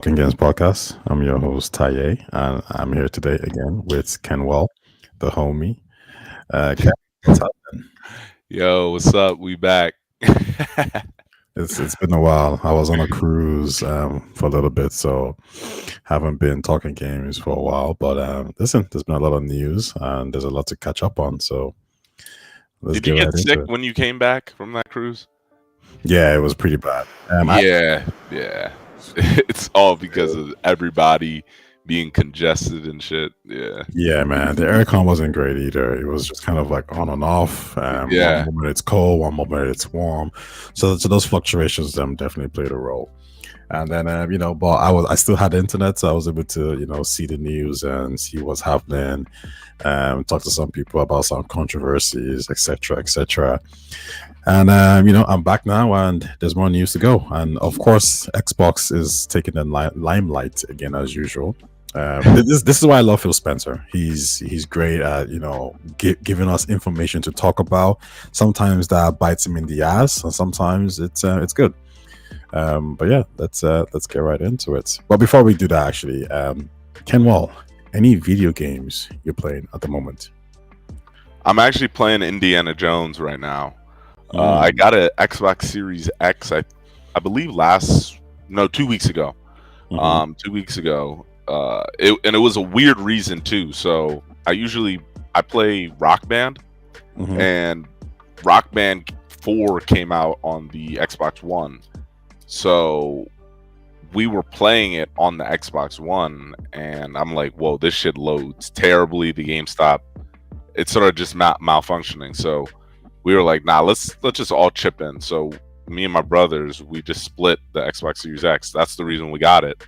Talking Games Podcast. I'm your host, Taye, and I'm here today again with Kenwell, the homie. Ken, what's up? Yo, what's up? We back. It's been a while. I was on a cruise for a little bit, so haven't been talking games for a while. But listen, there's been a lot of news and there's a lot to catch up on. So let's Did you get get right sick into it. when you came back from that cruise? Yeah, it was pretty bad. Yeah. It's all because of everybody being congested and shit. Yeah. Yeah, man. The aircon wasn't great either. It was just kind of like on and off. One Yeah. moment it's cold, one moment it's warm. So those fluctuations definitely played a role. And then but I still had internet, so I was able to see the news and see what's happening. Talk to some people about some controversies, etc., etc. And I'm back now, and there's more news to go. And of course, Xbox is taking the limelight again as usual. This is why I love Phil Spencer. He's great at giving us information to talk about. Sometimes that bites him in the ass, and sometimes it's good. But yeah, let's get right into it. But before we do that, actually, Kenwell, any video games you're playing at the moment? I'm actually playing Indiana Jones right now. I Mm, got an Xbox Series X, I believe 2 weeks ago. mhm, 2 weeks ago. And it was a weird reason too. So I play Rock Band, mhm. and Rock Band 4 came out on the Xbox One. So we were playing it on the Xbox One, and I'm like, whoa, this shit loads terribly. The game stopped. It's sort of just malfunctioning. So we were like, nah, let's just all chip in. So me and my brothers, we just split the Xbox Series X. That's the reason we got it.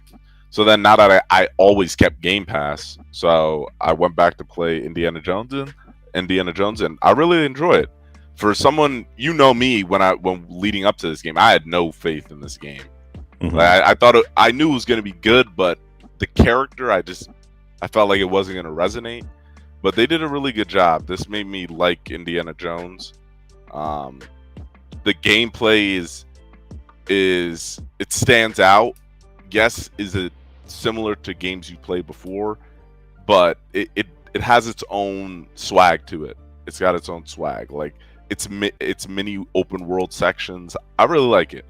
So then now that I always kept Game Pass, so I went back to play Indiana Jones, and I really enjoy it. For someone, me, when leading up to this game, I had no faith in this game. Mhm. Like I knew it was going to be good, but the character, I felt like it wasn't going to resonate. But they did a really good job. This made me like Indiana Jones. Um, the gameplay is it stands out. Yes, is it similar to games you played before, but it has its own swag to it. It's got its own swag. Like it's many open world sections. I really like it.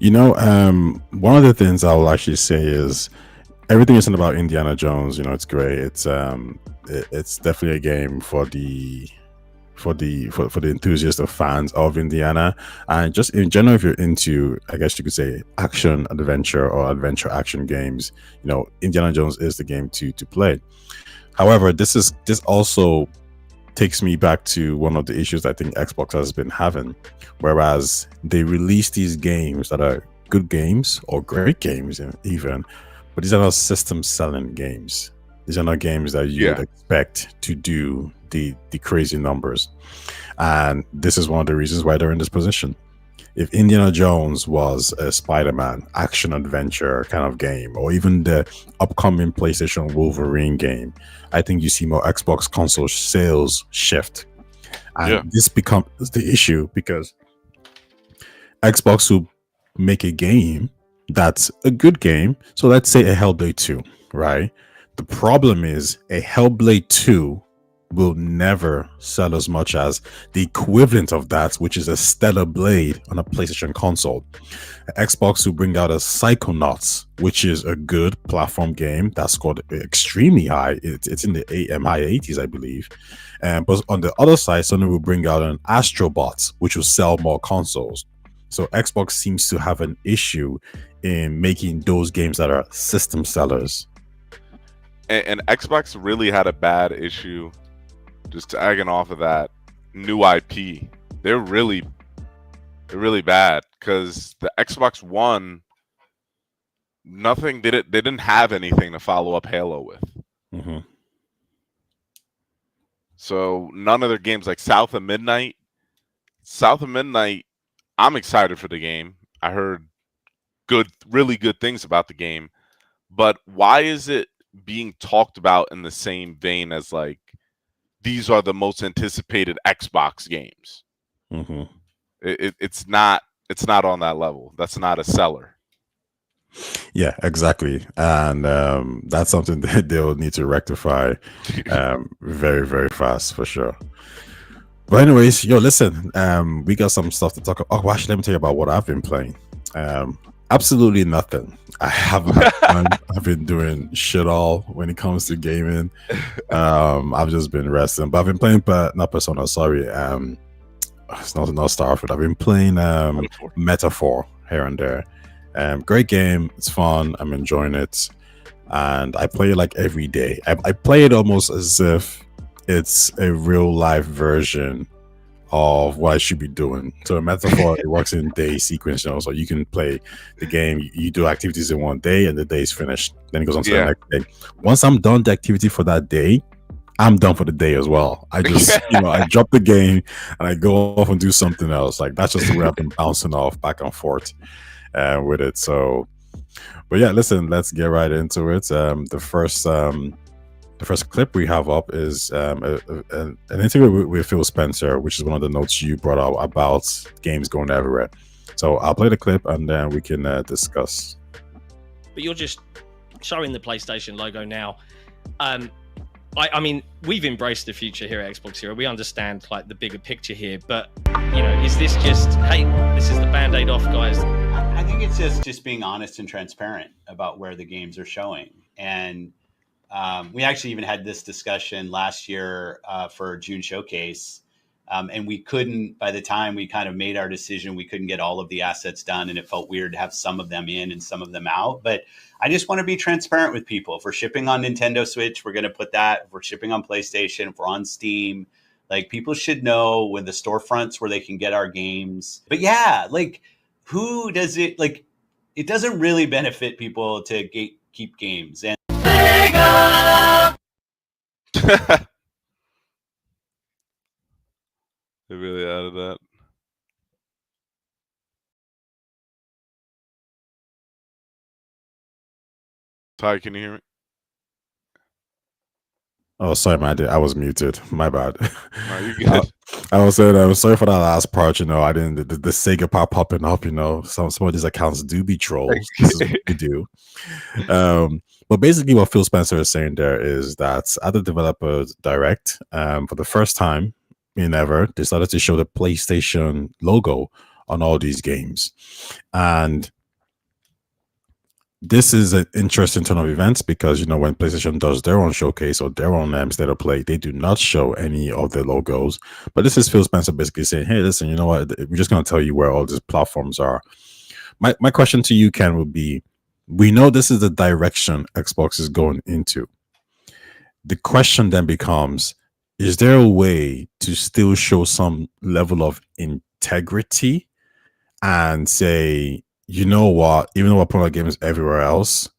One of the things I will actually say is everything you said about Indiana Jones. It's great. It's definitely a game for the enthusiasts of fans of Indiana, and just in general, if you're into, I guess you could say, action adventure or adventure action games, Indiana Jones is the game to play. However, this also takes me back to one of the issues I think Xbox has been having, whereas they release these games that are good games or great games even, but these are not system selling games. These are not games that you would Yeah, expect to do the crazy numbers. And this is one of the reasons why they're in this position. If Indiana Jones was a Spider-Man action adventure kind of game, or even the upcoming PlayStation Wolverine game, I think you see more Xbox console sales shift. yeah. And this becomes the issue because Xbox will make a game that's a good game. So let's say a Hellblade 2, right? The problem is a Hellblade 2 will never sell as much as the equivalent of that, which is a Stellar Blade on a PlayStation console. Xbox will bring out a Psychonauts, which is a good platform game that scored extremely high. It's in the high 80s, I believe. But on the other side, Sony will bring out an Astrobot, which will sell more consoles. So Xbox seems to have an issue in making those games that are system sellers. And Xbox really had a bad issue. Just tagging off of that, new IP. They're really they're really bad because the Xbox One, nothing did it. They didn't have anything to follow up Halo with. Hmm. So none of their games like South of Midnight. I'm excited for the game. I heard really good things about the game. But why is it being talked about in the same vein as like these are the most anticipated Xbox games? Hmm. It's not on that level. That's not a seller. Yeah, exactly. And that's something that they'll need to rectify very, very fast for sure. But anyways, yo, listen, we got some stuff to talk about. Oh, actually, let me tell you about what I've been playing. Absolutely nothing. I haven't had fun. I've been doing shit all when it comes to gaming. I've just been resting, but I've been playing, but not Persona. Sorry, it's not Starfield. I've been playing Metaphor. Metaphor here and there. Great game. It's fun. I'm enjoying it, and I play it like every day. I play it almost as if it's a real life version of what I should be doing. So a Metaphor, it works in day sequence, you know, so you can play the game, you do activities in one day and the day is finished. Then it goes on to the next day. Once I'm done the activity for that day, I'm done for the day as well. I just, I drop the game and I go off and do something else. Like that's just the way I've been bouncing off back and forth with it. So, but yeah, listen, let's get right into it. The first clip we have up is an interview with Phil Spencer, which is one of the notes you brought up about games going everywhere. So I'll play the clip and then we can discuss. But you're just showing the PlayStation logo now. I mean, we've embraced the future here at Xbox Hero. We understand like the bigger picture here, but is this just, hey, this is the Band-Aid off, guys? I think it's just being honest and transparent about where the games are showing. And we actually even had this discussion last year for June Showcase. And we couldn't, by the time we kind of made our decision, we couldn't get all of the assets done. And it felt weird to have some of them in and some of them out. But I just want to be transparent with people. If we're shipping on Nintendo Switch, we're going to put that. If we're shipping on PlayStation, if we're on Steam, like people should know when the storefronts where they can get our games. But yeah, like who does it, like it doesn't really benefit people to keep games. And They really added that. Ty, can you hear me? Oh, sorry, man. I was muted. My bad. No, you're good. I was saying, I'm sorry for that last part. I didn't, the Sega part popping up, some of these accounts do be trolls. This is what we do. But basically what Phil Spencer is saying there is that at the developer direct, for the first time in ever, they started to show the PlayStation logo on all these games. And this is an interesting turn of events because when PlayStation does their own showcase or their own state of play, they do not show any of the logos. But this is Phil Spencer basically saying, "Hey, listen, you know what? We're just going to tell you where all these platforms are." My question to you, Ken, would be: we know this is the direction Xbox is going into. The question then becomes: is there a way to still show some level of integrity and say, you know what, even though we're putting our games everywhere else,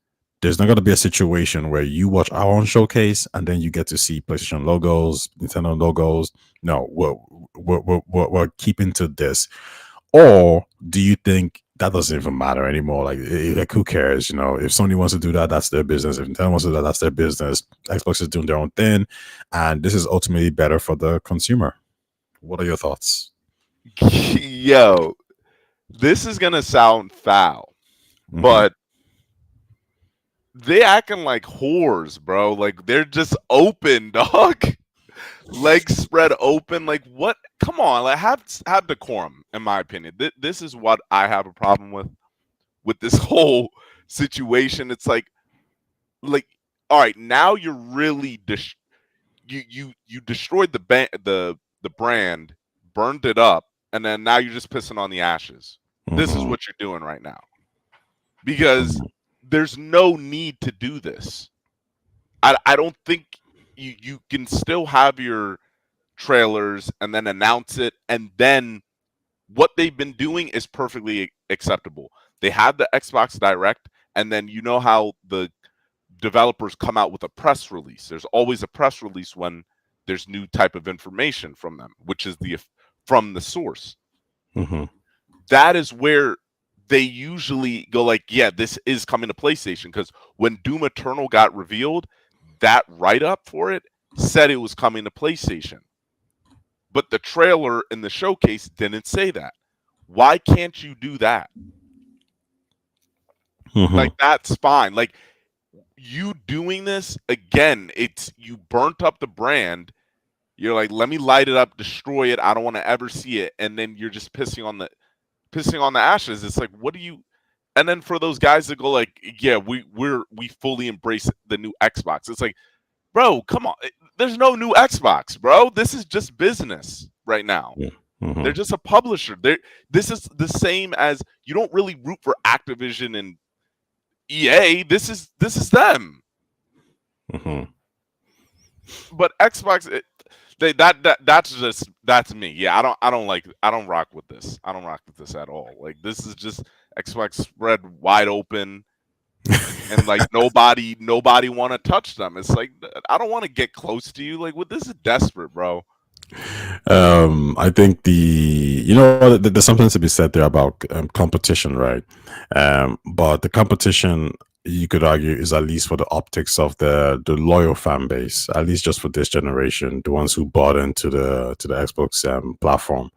there's not going to be a situation where you watch our own showcase and then you get to see PlayStation logos, Nintendo logos. No, we're keeping to this. Or do you think that doesn't even matter anymore? Like who cares? If Sony wants to do that, that's their business. If Nintendo wants to do that, that's their business. Xbox is doing their own thing, and this is ultimately better for the consumer. What are your thoughts? Yo, this is gonna sound foul, but they acting like whores, bro. Like they're just open, dog. Legs spread open. Like what? Come on, like have decorum. In my opinion, this is what I have a problem with this whole situation. It's like, all right, now you're really you destroyed the brand, burned it up, and then now you're just pissing on the ashes. This is what you're doing right now. Because there's no need to do this. I don't think you can still have your trailers and then announce it, and then what they've been doing is perfectly acceptable. They have the Xbox Direct, and then you know how the developers come out with a press release. There's always a press release when there's new type of information from them, which is from the source. That is where they usually go like, yeah, this is coming to PlayStation. Because when Doom Eternal got revealed, that write-up for it said it was coming to PlayStation. But the trailer in the showcase didn't say that. Why can't you do that? Mhm. Like that's fine. Like you doing this again, it's you burnt up the brand. You're like, let me light it up, destroy it. I don't want to ever see it. And then you're just pissing on the ashes. It's like, what do you? And then for those guys that go like, yeah, we fully embrace the new Xbox. It's like, bro, come on. There's no new Xbox, bro. This is just business right now. Yeah. Mhm. They're just a publisher. This is the same as you don't really root for Activision and EA. This is them. Mhm. But Xbox, that's me. Yeah, I don't rock with this. I don't rock with this at all. Like this is just Xbox spread wide open, and like nobody want to touch them. It's like I don't want to get close to you. Like, what? This is desperate, bro. I think there's something to be said there about competition, right? But the competition, you could argue, is at least for the optics of the loyal fan base, at least just for this generation, the ones who bought into the Xbox platform.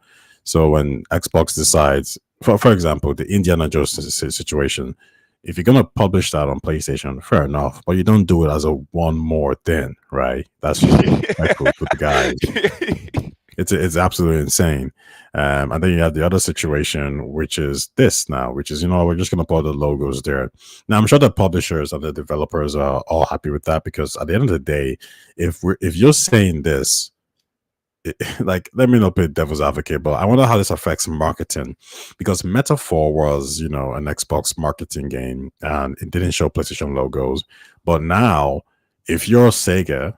So when Xbox decides, for example, the Indiana Jones situation, if you're gonna publish that on PlayStation, fair enough, but you don't do it as a one more thing, right? That's just respectful to the guys. It's absolutely insane. And then you have the other situation, which is this now, which is, we're just going to put the logos there. Now, I'm sure the publishers and the developers are all happy with that, because at the end of the day, if you're saying this, like, let me not play devil's advocate, but I wonder how this affects marketing, because Metaphor was, an Xbox marketing game, and it didn't show PlayStation logos. But now, if you're Sega,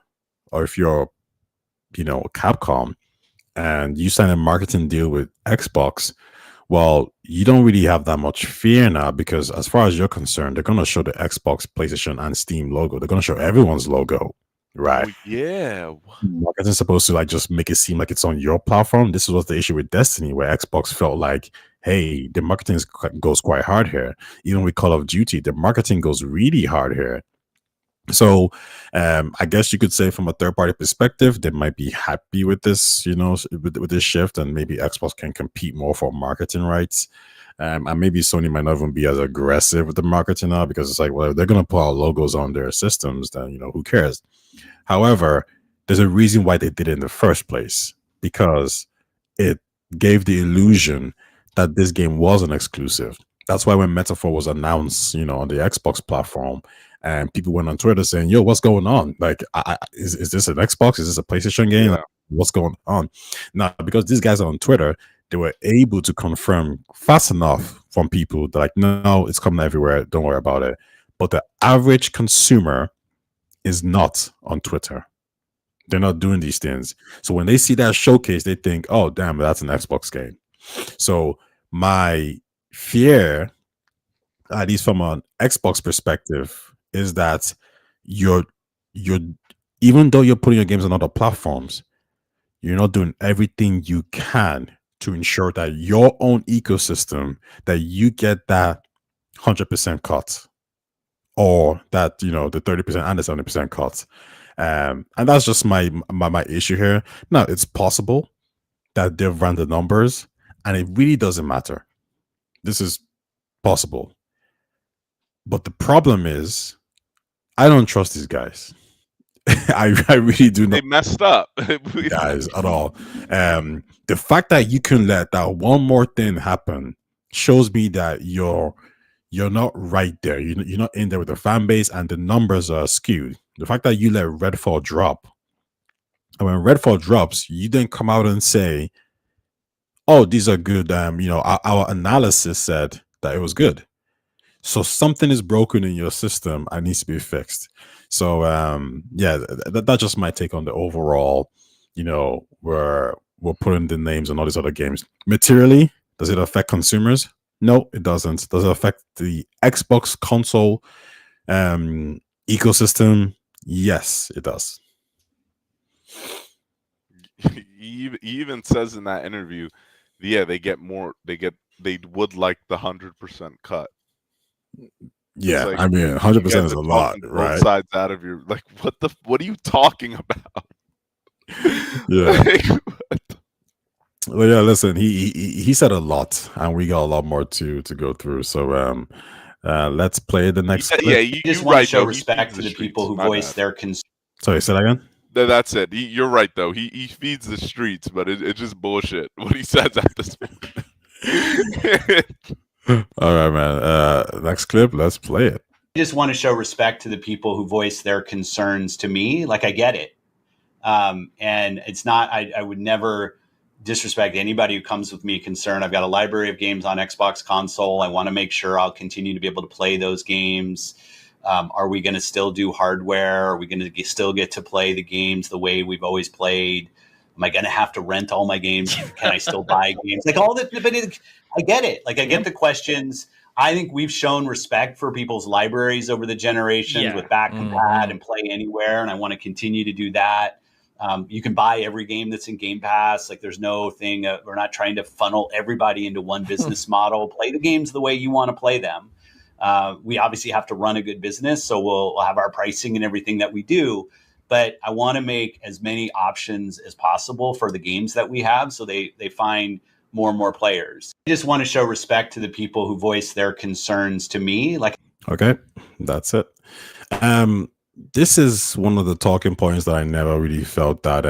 or if you're, Capcom, and you sign a marketing deal with Xbox, well, you don't really have that much fear now, because as far as you're concerned, they're going to show the Xbox, PlayStation, and Steam logo. They're going to show everyone's logo, right? Oh, yeah. Marketing's supposed to like just make it seem like it's on your platform. This was the issue with Destiny, where Xbox felt like, hey, the marketing goes quite hard here. Even with Call of Duty, the marketing goes really hard here. So I guess you could say, from a third-party perspective, they might be happy with this, with this shift, and maybe Xbox can compete more for marketing rights. And maybe Sony might not even be as aggressive with the marketing now, because it's like, well, if they're going to put out logos on their systems, then, who cares? However, there's a reason why they did it in the first place, because it gave the illusion that this game was an exclusive. That's why when Metaphor was announced, on the Xbox platform, and people went on Twitter saying, yo, what's going on? Like, is this an Xbox? Is this a PlayStation game? Yeah. Like, what's going on? Now, because these guys are on Twitter, they were able to confirm fast enough from people that, like, no, it's coming everywhere. Don't worry about it. But the average consumer is not on Twitter. They're not doing these things. So when they see that showcase, they think, oh, damn, that's an Xbox game. So my fear, at least from an Xbox perspective, is that you're even though you're putting your games on other platforms, you're not doing everything you can to ensure that your own ecosystem, that you get that 100% cut, or that the 30% and the 70% cut. And that's just my issue here. Now, it's possible that they've run the numbers and it really doesn't matter. This is possible. But the problem is, I don't trust these guys. I really do not. They messed up. Guys, at all. The fact that you can let that one more thing happen shows me that you're not right there. You're not in there with the fan base, and the numbers are skewed. The fact that you let Redfall drop, and when Redfall drops, you then come out and say, oh, these are good. Our analysis said that it was good. So something is broken in your system and needs to be fixed. So that's just my take on the overall. We're putting the names on all these other games. Materially, does it affect consumers? No, it doesn't. Does it affect the Xbox console ecosystem? Yes, it does. He even says in that interview, yeah, they would like the 100% cut. Yeah, like, I mean, 100% is a lot, right? Both sides out of your, like, what are you talking about? Yeah. Like, Well, yeah. Listen, he said a lot, and we got a lot more to go through. So Let's play the next clip. Yeah, I you're just want to right. show Though. respect He to feeds the people streets. who My voice bad. their concerns. Sorry, say that again. That's it. You're right though. He feeds the streets, but it's just bullshit what he says at this point. All right, man. Next clip. Let's play it. I just want to show respect to the people who voice their concerns to me. Like, I get it. And it's not, I would never disrespect anybody who comes with me a concern. I've got a library of games on Xbox console. I want to make sure I'll continue to be able to play those games. Are we going to still do hardware? Are we going to still get to play the games the way we've always played? Am I going to have to rent all my games? Can I still buy games? Like all that, but I get it. Like I get the questions. I think we've shown respect for people's libraries over the generations with back compat and play anywhere, and I want to continue to do that. You can buy every game that's in Game Pass. Like there's no thing. We're not trying to funnel everybody into one business model. Play the games the way you want to play them. We obviously have to run a good business, so we'll have our pricing and everything that we do. But I want to make as many options as possible for the games that we have, so they find more and more players. I just want to show respect to the people who voice their concerns to me. Like, okay, that's it. This is one of the talking points that I never really felt that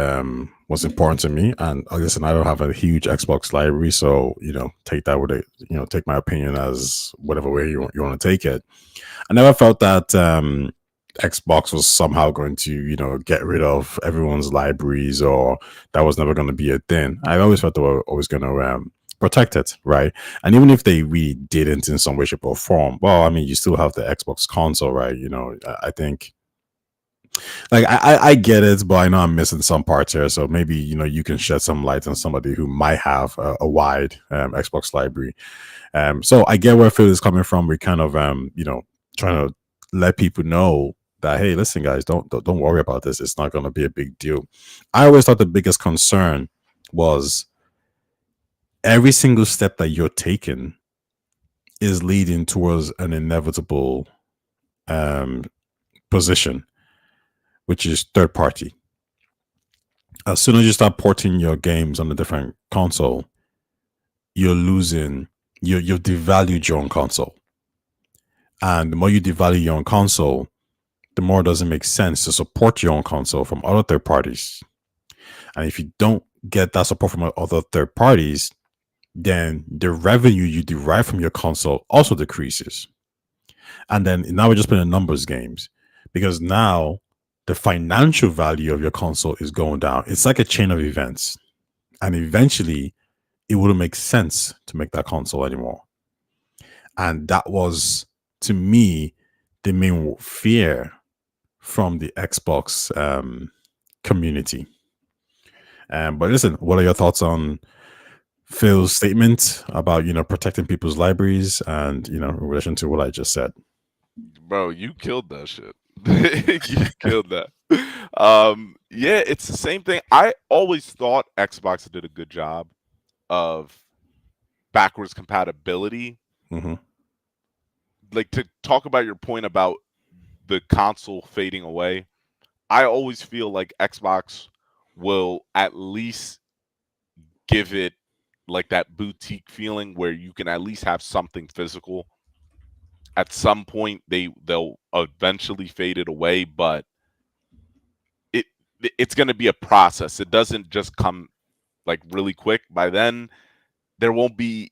was important to me. And listen, I don't have a huge Xbox library, so take that with it. Take my opinion as whatever way you want to take it. I never felt that Xbox was somehow going to get rid of everyone's libraries, or that was never going to be a thing. I always felt they were always going to protect it, right? And even if they really didn't in some way, shape, or form, well, I mean, you still have the Xbox console, right? I think. Like I get it, but I know I'm missing some parts here. So maybe you can shed some light on somebody who might have a wide Xbox library. So I get where Phil is coming from. We're kind of trying to let people know that, hey, listen, guys, don't worry about this. It's not going to be a big deal. I always thought the biggest concern was every single step that you're taking is leading towards an inevitable position, which is third party. As soon as you start porting your games on a different console, you're losing, you've devalued your own console. And the more you devalue your own console, the more it doesn't make sense to support your own console from other third parties. And if you don't get that support from other third parties, then the revenue you derive from your console also decreases. And then now we're just playing numbers games, because now the financial value of your console is going down. It's like a chain of events. And eventually, it wouldn't make sense to make that console anymore. And that was, to me, the main fear from the Xbox community. But listen, what are your thoughts on Phil's statement about protecting people's libraries and in relation to what I just said? Bro, you killed that shit. You killed that. Yeah, it's the same thing. I always thought Xbox did a good job of backwards compatibility. Mm-hmm. Like, to talk about your point about the console fading away, I always feel like Xbox will at least give it like that boutique feeling where you can at least have something physical. At some point, they'll eventually fade it away, but it's going to be a process. It doesn't just come like really quick. By then, there really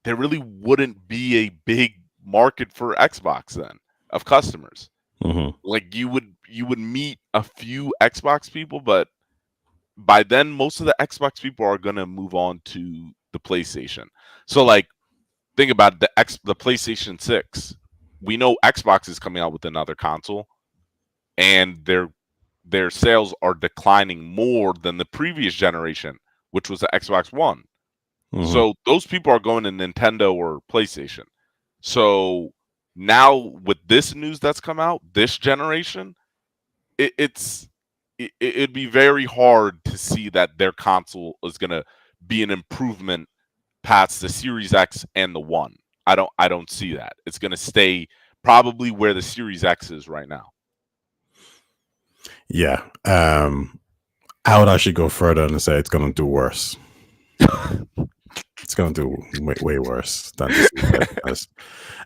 wouldn't be a big market for Xbox then of customers. Mm-hmm. Like you would meet a few Xbox people, but by then most of the Xbox people are going to move on to the PlayStation. So like, think about the PlayStation 6. We know Xbox is coming out with another console, and their sales are declining more than the previous generation, which was the Xbox One. Mm-hmm. So those people are going to Nintendo or PlayStation. So now with this news that's come out, this generation, it'd be very hard to see that their console is going to be an improvement past the Series X and the One. I don't see that. It's going to stay probably where the Series X is right now. Yeah. I would actually go further and say it's going to do worse. It's going to do way worse than this.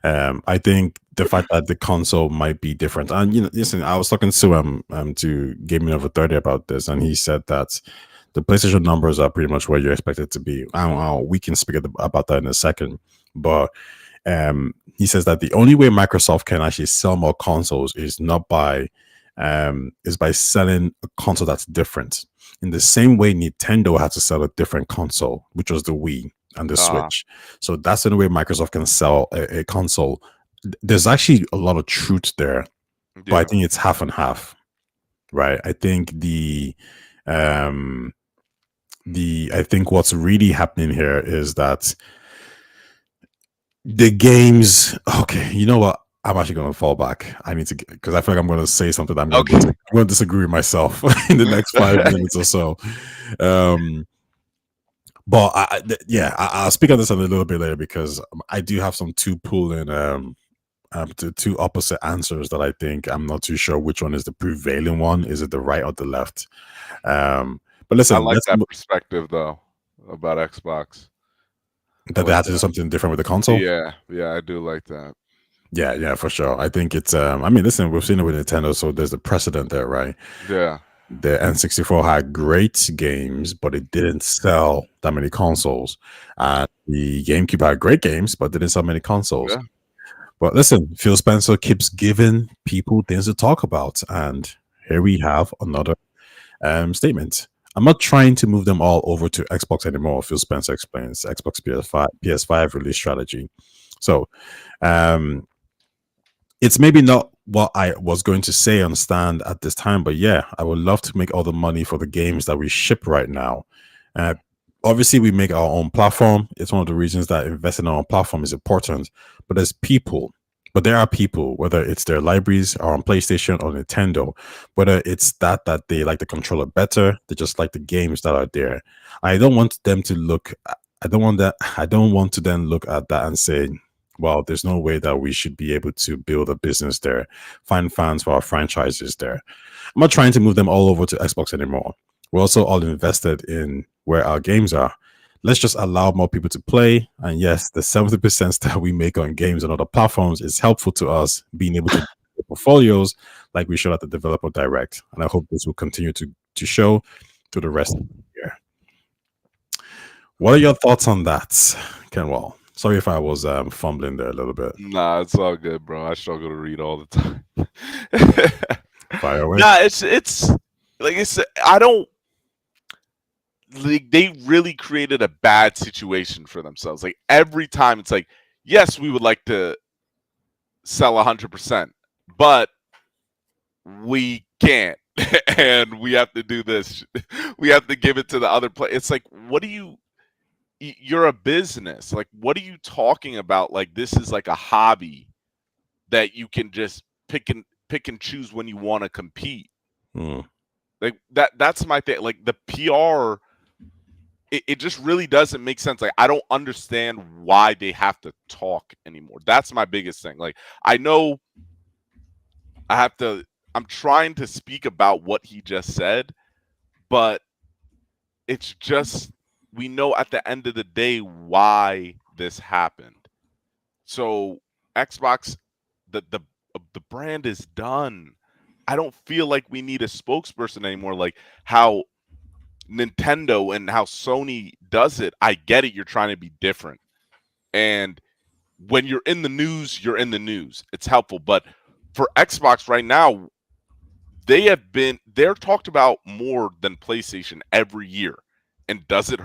I think the fact that the console might be different, and listen, I was talking to Gaming Over 30 about this, and he said that the PlayStation numbers are pretty much where you expect it to be. I don't know. We can speak about that in a second, but he says that the only way Microsoft can actually sell more consoles is not by selling a console that's different. In the same way, Nintendo had to sell a different console, which was the Wii and the Switch. So that's the only way Microsoft can sell a console. There's actually a lot of truth there, but I think it's half and half, right? I think I think what's really happening here is that the games. Okay, you know what? I'm actually going to fall back. I need to, because I feel like I'm going to say something that I'm going to disagree with myself in the next 5 minutes or so. But I'll speak on this a little bit later, because I do have some two opposite answers that I think I'm not too sure which one is the prevailing one. Is it the right or the left? But listen, I like that perspective though about Xbox. That they had to do something different with the console. Yeah, I do like that. Yeah, for sure. I think it's. I mean, listen, we've seen it with Nintendo, so there's a precedent there, right? Yeah. The N64 had great games, but it didn't sell that many consoles. And the GameCube had great games, but didn't sell many consoles. Yeah. But listen, Phil Spencer keeps giving people things to talk about, and here we have another statement. I'm not trying to move them all over to Xbox anymore, Phil Spencer explains. Xbox PS5 release strategy. So, it's maybe not what I was going to say on stand at this time, but yeah, I would love to make all the money for the games that we ship right now. Obviously, we make our own platform. It's one of the reasons that investing in our own platform is important. But there are people, whether it's their libraries or on PlayStation or Nintendo, whether it's that they like the controller better, they just like the games that are there. I don't want to then look at that and say, well, there's no way that we should be able to build a business there, find fans for our franchises there. I'm not trying to move them all over to Xbox anymore. We're also all invested in where our games are. Let's just allow more people to play. And yes, the 70% that we make on games on other platforms is helpful to us being able to do portfolios like we showed at the Developer Direct. And I hope this will continue to show through the rest of the year. What are your thoughts on that, Kenwell? Sorry if I was fumbling there a little bit. Nah, it's all good, bro. I struggle to read all the time. Fire away. Nah, it's like I said, they really created a bad situation for themselves. Like every time it's like, yes, we would like to sell 100%, but we can't. And we have to do this. We have to give it to the other player. It's like, you're a business. Like, what are you talking about? Like, this is like a hobby that you can just pick and choose when you want to compete. Like that's my thing. Like the PR, it just really doesn't make sense. Like I don't understand why they have to talk anymore. That's my biggest thing. Like I know I'm trying to speak about what he just said, but it's just, we know at the end of the day why this happened. So Xbox, the brand is done. I don't feel like we need a spokesperson anymore. Like how Nintendo and how Sony does it, I get it. You're trying to be different. And when you're in the news, you're in the news. It's helpful. But for Xbox right now, they're talked about more than PlayStation every year. And does it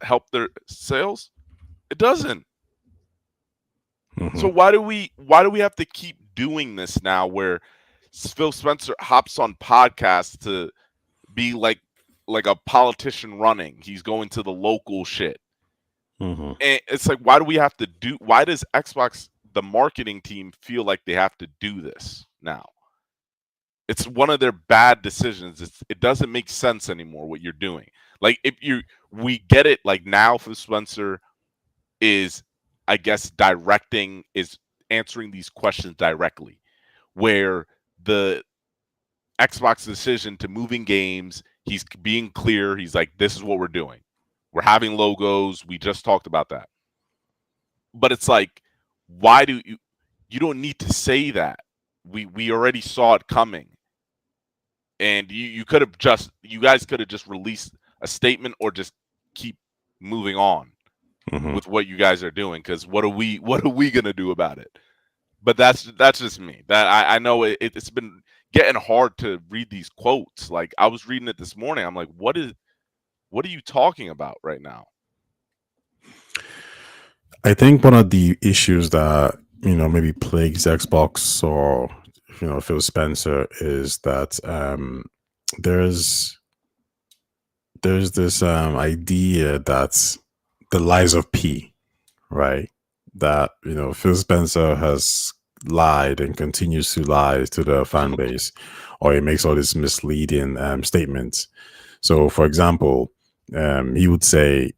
help their sales? It doesn't. So why do we have to keep doing this now where Phil Spencer hops on podcasts to be like a politician running? He's going to the local shit. And it's like, why does Xbox, the marketing team, feel like they have to do this now? It's one of their bad decisions. It doesn't make sense anymore what you're doing. Like we get it. Like now Phil Spencer is, I guess, is answering these questions directly, where the Xbox decision to moving games, he's being clear. He's like, this is what we're doing. We're having logos. We just talked about that. But it's like, why do you don't need to say that. We already saw it coming. And you guys could have just released a statement or just keep moving on with what you guys are doing, because what are we gonna do about it? But that's just me. That I know it's been getting hard to read these quotes. Like, I was reading it this morning. I'm like, what are you talking about right now? I think one of the issues that maybe plagues Xbox or Phil Spencer is that there's this idea that the lies of P, right? That Phil Spencer has lied and continues to lie to the fan base, or he makes all these misleading statements. So, for example, he would say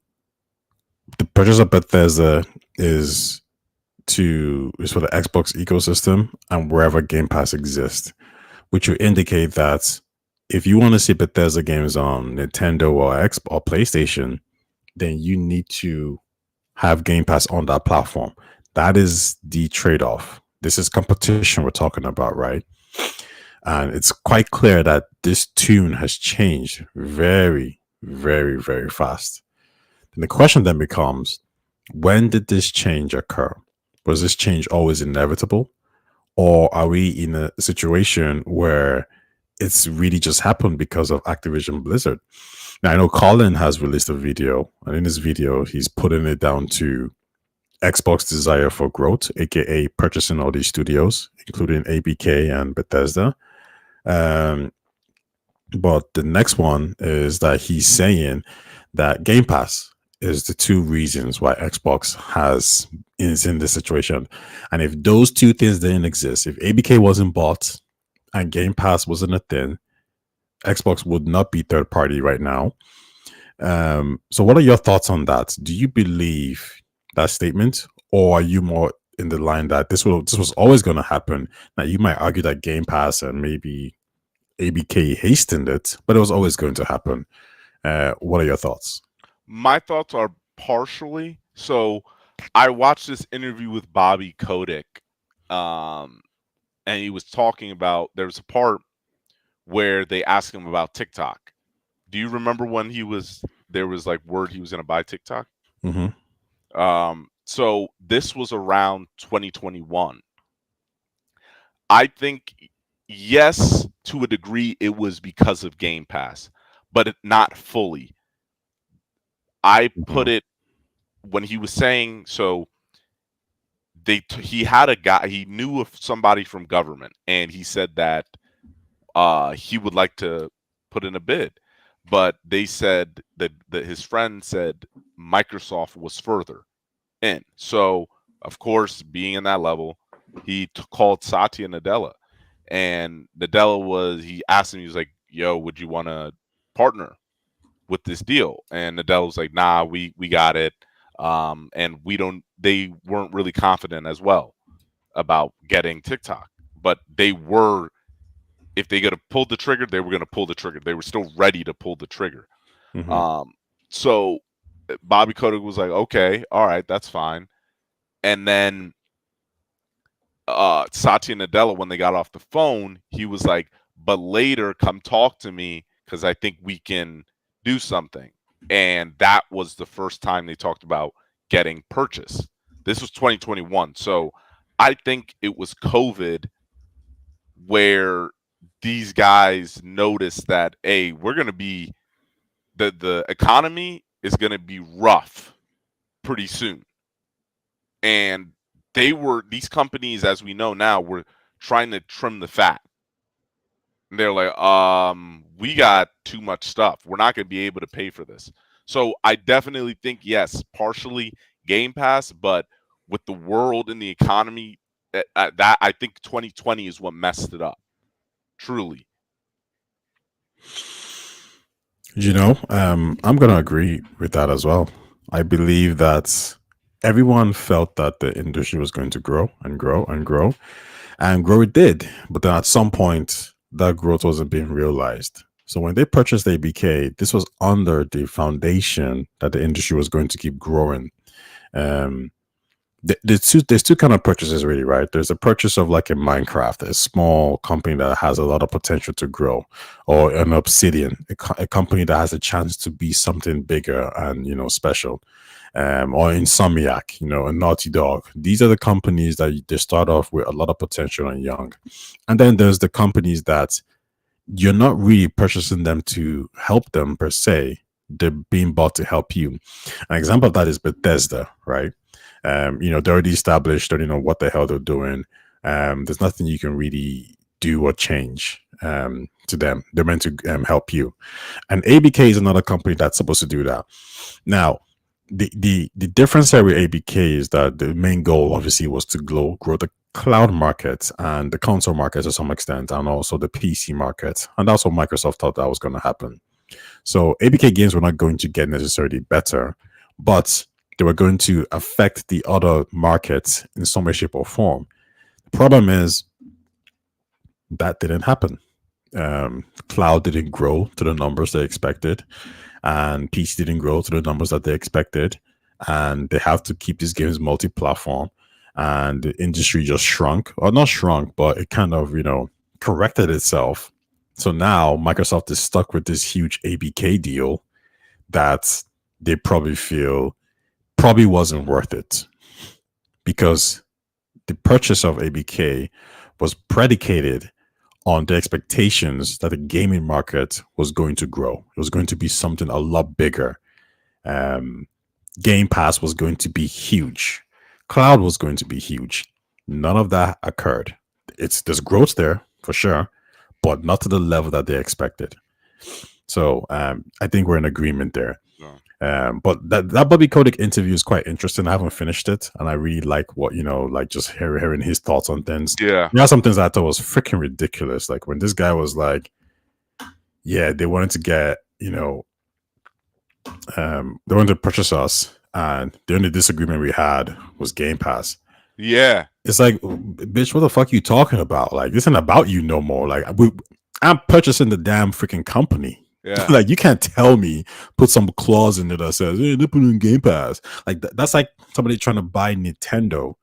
the purchase of Bethesda is for the Xbox ecosystem and wherever Game Pass exists, which would indicate that if you want to see Bethesda games on Nintendo or PlayStation, then you need to have Game Pass on that platform. That is the trade-off. This is competition we're talking about, right? And it's quite clear that this tune has changed very, very, very fast. And the question then becomes, when did this change occur? Was this change always inevitable? Or are we in a situation where it's really just happened because of Activision Blizzard? Now, I know Colin has released a video, and in this video, he's putting it down to Xbox desire for growth, aka purchasing all these studios, including ABK and Bethesda. But the next one is that he's saying that Game Pass is the two reasons why Xbox is in this situation. And if those two things didn't exist, if ABK wasn't bought and Game Pass wasn't a thing, Xbox would not be third party right now. So what are your thoughts on that? Do you believe that statement, or are you more in the line that this was always going to happen? Now, you might argue that Game Pass and maybe ABK hastened it, but it was always going to happen. What are your thoughts? My thoughts are partially. So I watched this interview with Bobby Kotick, and he was talking about, there was a part where they asked him about TikTok. Do you remember when there was like word he was going to buy TikTok? So this was around 2021. I think, yes, to a degree, it was because of Game Pass, but not fully. I put it when he was saying, so he had a guy, he knew of somebody from government, and he said that he would like to put in a bid, but they said that his friend said Microsoft was further in. So, of course, being in that level, he called Satya Nadella, and Nadella he asked him, he was like, yo, would you want to partner with this deal? And Nadella was like, nah, we got it. And they weren't really confident as well about getting TikTok, but they were, if they could have pulled the trigger, they were going to pull the trigger. They were still ready to pull the trigger. So Bobby Kotick was like, okay, all right, that's fine. And then Satya Nadella, when they got off the phone, he was like, but later come talk to me, because I think we can do something. And that was the first time they talked about getting purchase. This was 2021. So I think it was COVID where these guys noticed that, hey, we're going to be, the economy is going to be rough pretty soon. And these companies, as we know now, were trying to trim the fat. And they're like, we got too much stuff. We're not going to be able to pay for this. So I definitely think, yes, partially Game Pass, but with the world and the economy, that I think 2020 is what messed it up. Truly. I'm going to agree with that as well. I believe that everyone felt that the industry was going to grow and grow and grow, and grow it did. But then at some point, that growth wasn't being realized. So when they purchased ABK, this was under the foundation that the industry was going to keep growing. Um, there's two kind of purchases, really, right? There's a purchase of like a Minecraft, a small company that has a lot of potential to grow, or an Obsidian, a company that has a chance to be something bigger and special. Or Insomniac, a Naughty Dog. These are the companies that they start off with a lot of potential and young. And then there's the companies that you're not really purchasing them to help them per se. They're being bought to help you. An example of that is Bethesda, right? They're already established. They don't know what the hell they're doing. There's nothing you can really do or change to them. They're meant to help you. And ABK is another company that's supposed to do that. Now, the difference here with ABK is that the main goal obviously was to grow the cloud market and the console market to some extent, and also the PC market. And that's what Microsoft thought that was going to happen. So ABK games were not going to get necessarily better, but they were going to affect the other markets in some way, shape, or form. The problem is that didn't happen. Cloud didn't grow to the numbers they expected, and PC didn't grow to the numbers that they expected, and they have to keep these games multi-platform, and the industry just shrunk, or not shrunk, but it kind of corrected itself. So now Microsoft is stuck with this huge ABK deal that they probably feel wasn't worth it, because the purchase of ABK was predicated on the expectations that the gaming market was going to grow. It was going to be something a lot bigger. Game Pass was going to be huge. Cloud was going to be huge. None of that occurred. There's growth there for sure, but not to the level that they expected. So I think we're in agreement there. But that Bobby Kotick interview is quite interesting. I haven't finished it, and I really like what just hearing his thoughts on things. Yeah, there are some things I thought was freaking ridiculous. Like when this guy was like, "Yeah, they wanted to get they wanted to purchase us, and the only disagreement we had was Game Pass." Yeah, it's like, bitch, what the fuck are you talking about? Like, this isn't about you no more. Like, I'm purchasing the damn freaking company. Yeah. Like, you can't tell me put some clause in there that says, hey, they're putting in Game Pass. Like, that's like somebody trying to buy Nintendo,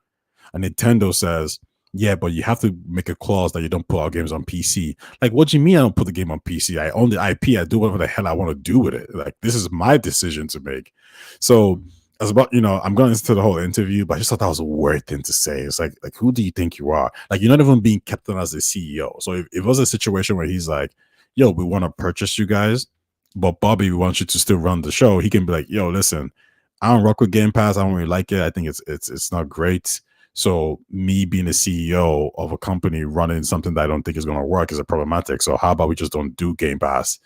and Nintendo says, yeah, but you have to make a clause that you don't put our games on PC. Like, what do you mean I don't put the game on PC? I own the IP. I do whatever the hell I want to do with it. Like, this is my decision to make. So as about, I'm going into the whole interview, but I just thought that was a weird thing to say. It's like who do you think you are? Like, you're not even being kept on as a CEO. So if it was a situation where he's like, yo, we want to purchase you guys, but Bobby, we want you to still run the show, he can be like, yo, listen, I don't rock with Game Pass. I don't really like it. I think it's not great. So me being a CEO of a company running something that I don't think is going to work is a problematic. So how about we just don't do Game Pass?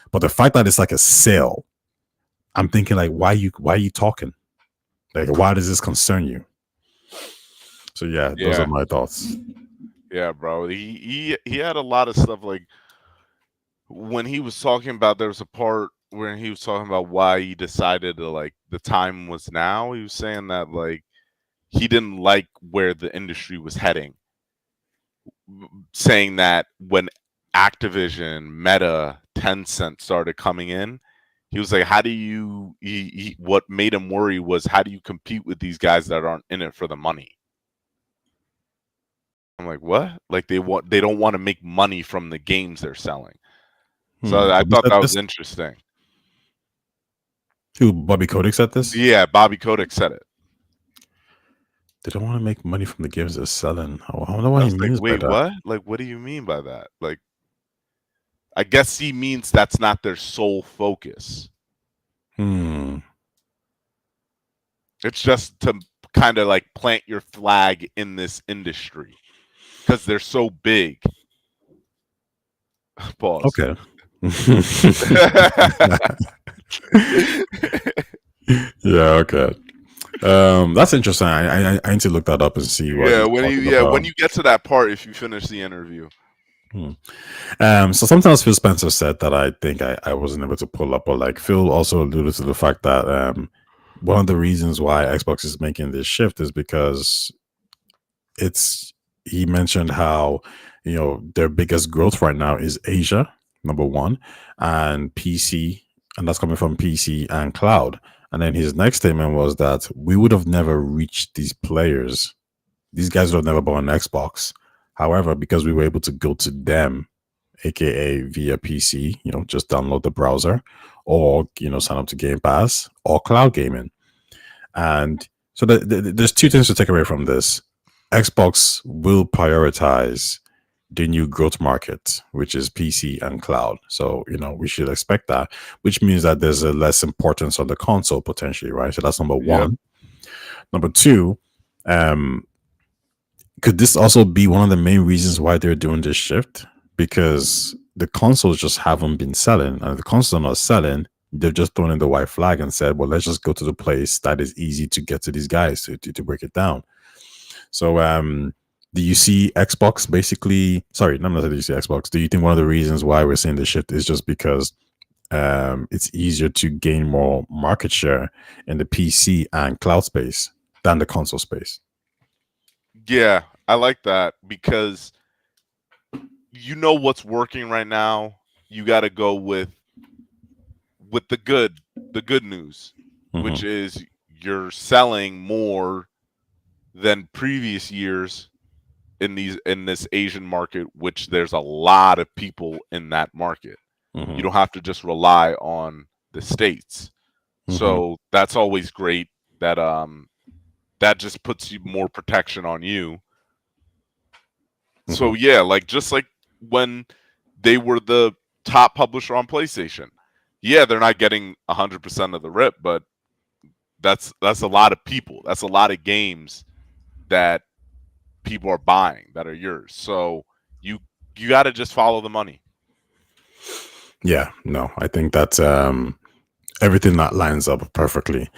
But the fact that it's like a sale, I'm thinking like, why are you talking? Like, why does this concern you? So yeah, those are my thoughts. Yeah, bro. He had a lot of stuff. Like when he was talking about, there was a part where he was talking about why he decided to, like, the time was now. He was saying that, like, he didn't like where the industry was heading, saying that when Activision, Meta, Tencent started coming in, he was like, how do you what made him worry was, how do you compete with these guys that aren't in it for the money? I'm like, what? Like, they don't want to make money from the games they're selling. So I thought that was interesting. Who, Bobby Kotick said this? Yeah, Bobby Kotick said it. They don't want to make money from the games they're selling. I wonder what he means by that. Wait, what? Like, what do you mean by that? Like, I guess he means that's not their sole focus. It's just to kind of like plant your flag in this industry because they're so big. Pause. Okay. Yeah, okay. That's interesting. I need to look that up and see what when you get to that part, if you finish the interview. So something else Phil Spencer said that I think I wasn't able to pull up, but like Phil also alluded to the fact that one of the reasons why Xbox is making this shift is because he mentioned how their biggest growth right now is Asia. number one, and PC, and that's coming from PC and cloud. And then his next statement was that we would have never reached these players. These guys would have never bought an Xbox. However, because we were able to go to them, aka via PC, just download the browser, or sign up to Game Pass or cloud gaming. And so there's two things to take away from this. Xbox will prioritize the new growth market, which is PC and cloud. So, we should expect that, which means that there's a less importance on the console potentially, right? So that's number one. Number two, could this also be one of the main reasons why they're doing this shift? Because the consoles just haven't been selling, and if the consoles are not selling, they've just thrown in the white flag and said, well, let's just go to the place that is easy to get to these guys to break it down. So do you see Xbox basically, sorry, I'm not saying you see Xbox. Do you think one of the reasons why we're seeing the shift is just because it's easier to gain more market share in the PC and cloud space than the console space? Yeah, I like that, because what's working right now. You got to go with the good news, which is you're selling more than previous years in this Asian market, which there's a lot of people in that market. You don't have to just rely on the States. So that's always great. That just puts you more protection on you. So yeah, just like when they were the top publisher on PlayStation. Yeah, they're not getting 100% of the rip, but that's a lot of people. That's a lot of games that people are buying that are yours. So you got to just follow the money. Yeah, no, I think that's everything that lines up perfectly.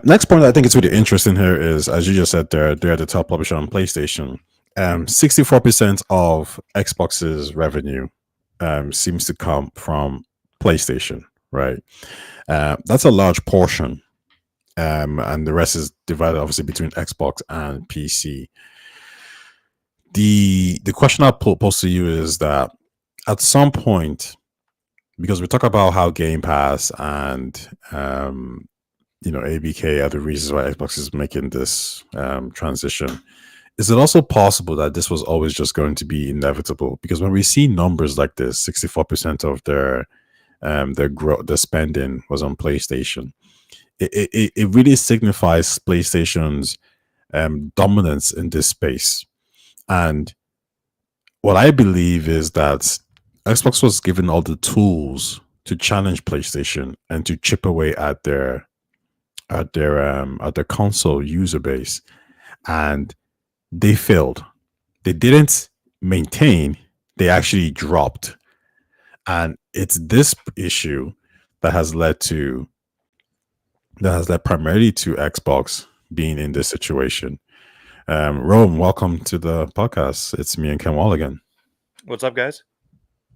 Next point I think is really interesting here is, as you just said, they're the top publisher on PlayStation. 64% of Xbox's revenue seems to come from PlayStation, right? That's a large portion, and the rest is divided obviously between Xbox and PC. The question I'll pose to you is that at some point, because we talk about how Game Pass and ABK are the reasons why Xbox is making this transition. Is it also possible that this was always just going to be inevitable? Because when we see numbers like this, 64% of their spending was on PlayStation, it really signifies PlayStation's dominance in this space. And what I believe is that Xbox was given all the tools to challenge PlayStation and to chip away at their console user base, and they failed. They didn't maintain, they actually dropped. And it's this issue that has led primarily to Xbox being in this situation. Rome, welcome to the podcast. It's me and Ken Wall again. What's up, guys?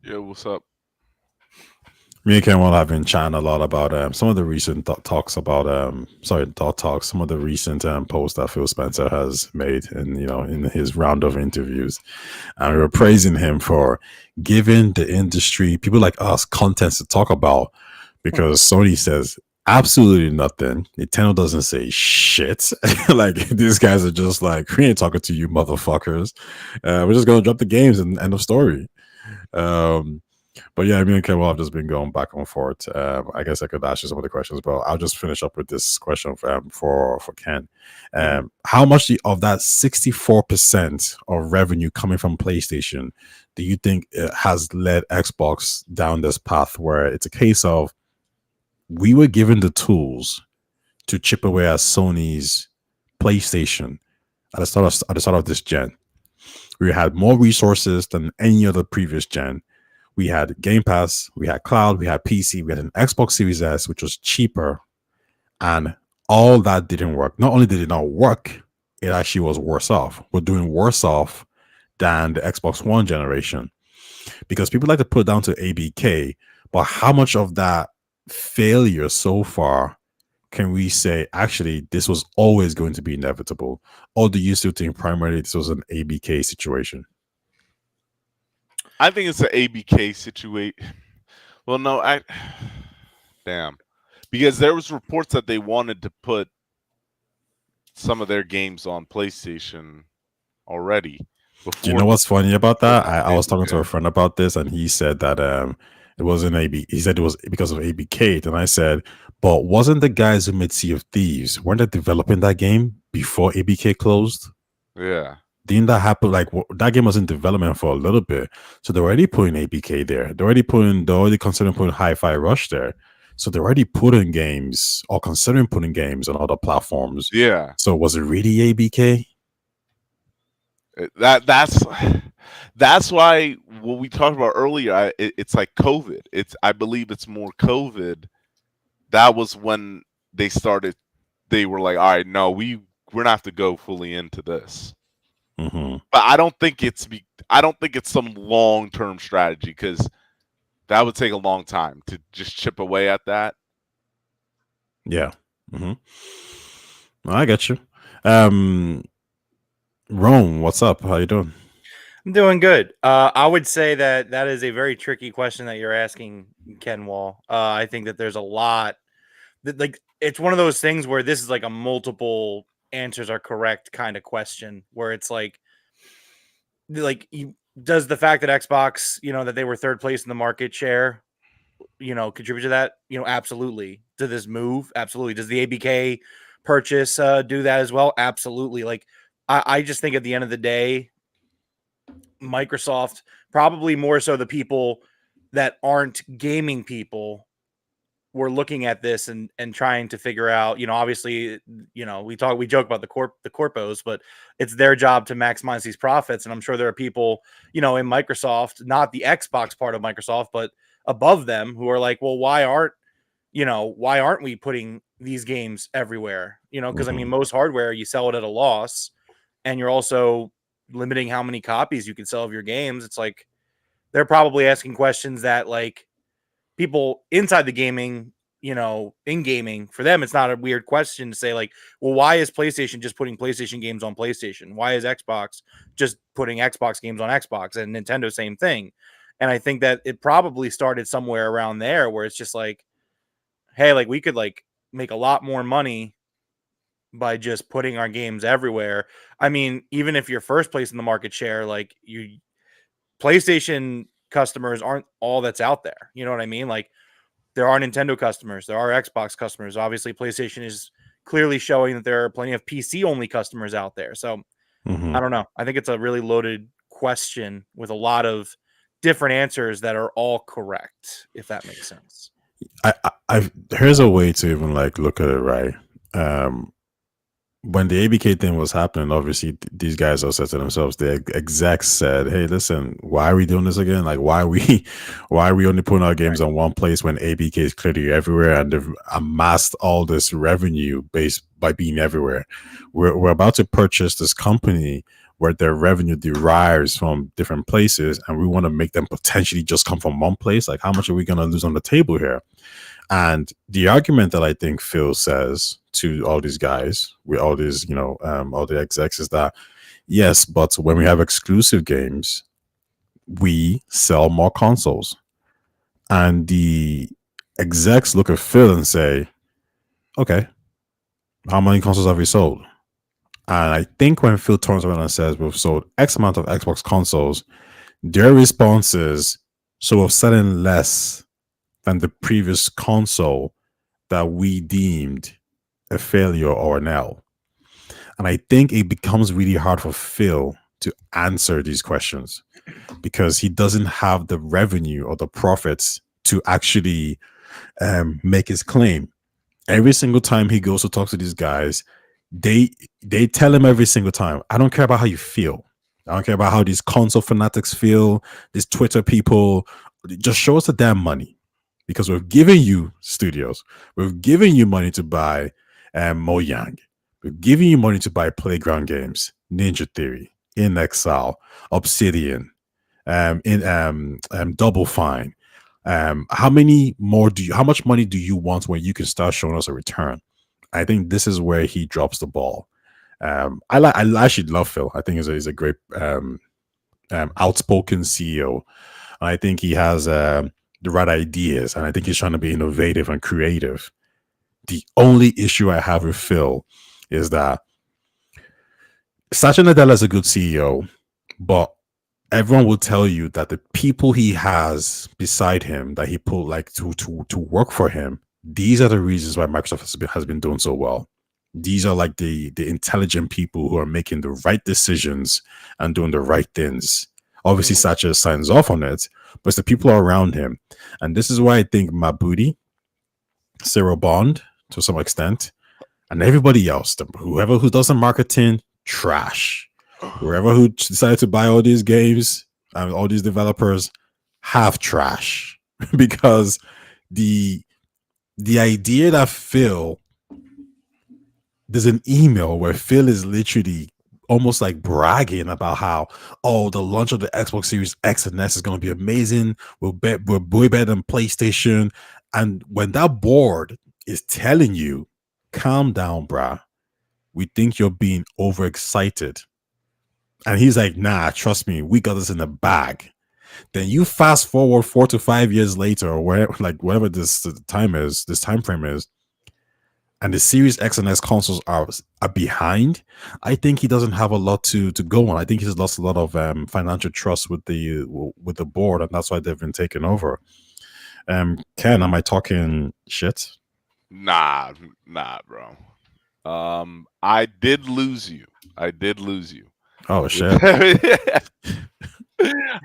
Yeah, what's up? Me and Ken Wall have been chatting a lot about some of the recent talks about some of the recent posts that Phil Spencer has made in his round of interviews, and we were praising him for giving the industry, people like us, content to talk about, because Sony says absolutely nothing. Nintendo doesn't say shit. Like, these guys are just like, we ain't talking to you motherfuckers. We're just gonna drop the games and end of story. But yeah, me and Ken have just been going back and forth. I guess I could ask you some of the questions, but I'll just finish up with this question for Ken. How much of that 64% of revenue coming from PlayStation do you think has led Xbox down this path where it's a case of, we were given the tools to chip away at Sony's PlayStation at the start of this gen? We had more resources than any other previous gen. We had Game Pass, we had cloud, we had PC, we had an Xbox Series S, which was cheaper, and all that didn't work. Not only did it not work, it actually was worse off. We're doing worse off than the Xbox One generation, because people like to put it down to ABK, but how much of that failure so far can we say actually this was always going to be inevitable, or do you still think primarily this was an ABK situation? I think it's an ABK situation. Well, no, damn, because there was reports that they wanted to put some of their games on PlayStation already. Do you know what's funny about that? I was talking to a ABK. friend about this, and he said that it wasn't AB. He said it was because of ABK, and I said, but wasn't the guys who made Sea of Thieves weren't they developing that game before ABK closed? Yeah. Didn't that happen? Like that game was in development for a little bit, so they're already putting ABK there. They're already considering putting Hi-Fi Rush there. So they're already putting games or considering putting games on other platforms. Yeah. So was it really ABK? That's why what we talked about earlier. It's like COVID. I believe it's more COVID. That was when they started. They were like, all right, no, we're gonna have to go fully into this. Mm-hmm. But I don't think it's some long-term strategy, because that would take a long time to just chip away at that. Yeah. Mm-hmm. Well, I get you. Rome, what's up? How you doing? I'm doing good. I would say that is a very tricky question that you're asking, Ken Wall. I think that there's a lot that, like, it's one of those things where this is like a multiple answers are correct kind of question, where it's like does the fact that Xbox, that they were third place in the market share, contribute to that? Absolutely. Did this move? Absolutely. Does the ABK purchase do that as well? Absolutely. Like, I just think at the end of the day, Microsoft, probably more so the people that aren't gaming people, were looking at this and trying to figure out, obviously, we joke about the corpos, but it's their job to maximize these profits. And I'm sure there are people, in Microsoft, not the Xbox part of Microsoft, but above them, who are like, well, why aren't we putting these games everywhere? Because I mean, most hardware, you sell it at a loss, and you're also limiting how many copies you can sell of your games. It's like, they're probably asking questions that, like, people inside the gaming, in gaming, for them, it's not a weird question to say, like, well, why is PlayStation just putting PlayStation games on PlayStation? Why is Xbox just putting Xbox games on Xbox? And Nintendo, same thing. And I think that it probably started somewhere around there, where it's just like, hey, like, we could, like, make a lot more money by just putting our games everywhere. I mean, even if you're first place in the market share, like, PlayStation customers aren't all that's out there. You know what I mean? Like, there are Nintendo customers, there are Xbox customers. Obviously, PlayStation is clearly showing that there are plenty of PC only customers out there. So I don't know. I think it's a really loaded question with a lot of different answers that are all correct, if that makes sense. Here's a way to even like look at it, right? When the ABK thing was happening, obviously these guys all said to themselves, the execs said, hey, listen, why are we doing this again? Like, why are we only putting our games on one place when ABK is clearly everywhere, and they've amassed all this revenue based by being everywhere? We're about to purchase this company where their revenue derives from different places, and we want to make them potentially just come from one place. Like, how much are we going to lose on the table here? And the argument that I think Phil says to all these guys, with all these, all the execs, is that, yes, but when we have exclusive games, we sell more consoles. And the execs look at Phil and say, okay, how many consoles have we sold? And I think when Phil turns around and says we've sold X amount of Xbox consoles, their response is, so we're selling less than the previous console that we deemed a failure or an L. And I think it becomes really hard for Phil to answer these questions because he doesn't have the revenue or the profits to actually make his claim. Every single time he goes to talk to these guys, they tell him every single time, I don't care about how you feel. I don't care about how these console fanatics feel, these Twitter people. Just show us the damn money. Because we've given you studios, we've given you money to buy Mojang, we've given you money to buy Playground Games, Ninja Theory, In Exile, Obsidian, Double Fine. How much money do you want when you can start showing us a return? I think this is where he drops the ball. I actually love Phil. I think he's a great outspoken CEO. I think he has the right ideas, and I think he's trying to be innovative and creative. The only issue I have with Phil is that Satya Nadella is a good CEO, but everyone will tell you that the people he has beside him that he put like to work for him, these are the reasons why Microsoft has been doing so well. These are like the intelligent people who are making the right decisions and doing the right things. Obviously, Satya signs off on it, but it's the people around him. And this is why I think Mabuti, Cyril Bond, to some extent, and everybody else, whoever who does the marketing, trash. Whoever who decided to buy all these games and all these developers have trash. Because the idea that Phil, there's an email where Phil is literally almost like bragging about how, oh, the launch of the Xbox Series X and S is going to be amazing. We're way better than PlayStation. And when that board is telling you, calm down, bruh, we think you're being overexcited. And he's like, nah, trust me, we got this in the bag. Then you fast forward 4 to 5 years later, or whatever this time frame is, and the Series X and S consoles are behind. I think he doesn't have a lot to go on. I think he's lost a lot of financial trust with the board, and that's why they've been taken over. Ken, am I talking shit? Nah, bro. I did lose you. Oh shit.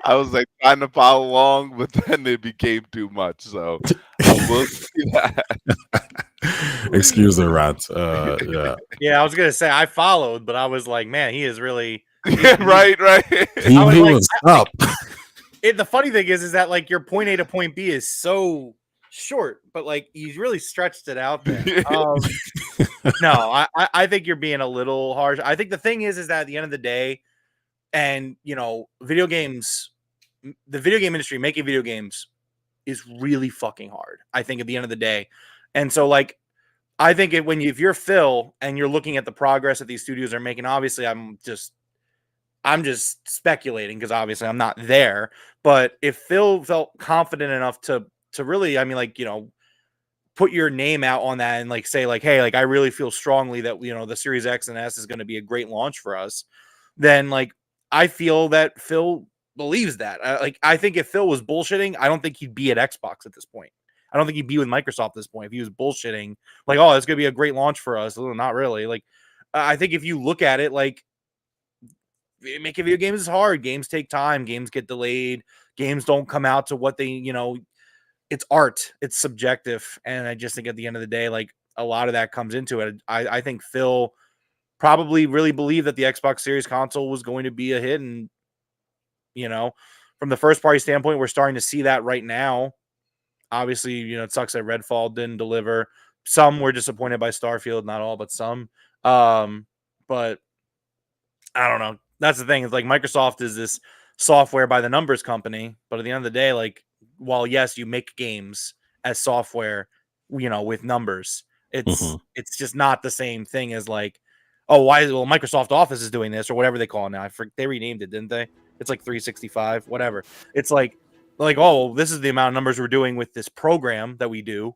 I was like trying to follow along, but then it became too much. So we'll see that. Excuse the rant. Yeah, I was gonna say I followed, but I was like, man, he is really right. He I was knew like, what's up. The funny thing is that like your point A to point B is so short, but like he's really stretched it out there. No, I think you're being a little harsh. I think the thing is that at the end of the day, and video games, the video game industry, making video games is really fucking hard. I think at the end of the day, and so like I think if you're Phil and you're looking at the progress that these studios are making, obviously I'm just speculating because obviously I'm not there. But if Phil felt confident enough to really, I mean, like, put your name out on that and like say like, hey, like I really feel strongly that the Series X and S is going to be a great launch for us, then like I feel that Phil believes that. I think if Phil was bullshitting, I don't think he'd be at Xbox at this point. I don't think he'd be with Microsoft at this point if he was bullshitting. Like, oh, it's going to be a great launch for us. Not really. Like, I think if you look at it, like, making video games is hard. Games take time. Games get delayed. Games don't come out to what they, it's art. It's subjective. And I just think at the end of the day, like, a lot of that comes into it. I think Phil probably really believed that the Xbox Series console was going to be a hit. And, from the first party standpoint, we're starting to see that right now. Obviously, it sucks that Redfall didn't deliver. Some were disappointed by Starfield, not all, but some. But I don't know. That's the thing. It's like Microsoft is this software by the numbers company, but at the end of the day, like, while yes, you make games as software, with numbers, it's just not the same thing as like, oh, Microsoft Office is doing this or whatever they call it now. They renamed it, didn't they? It's like 365, whatever. It's like, oh, this is the amount of numbers we're doing with this program that we do.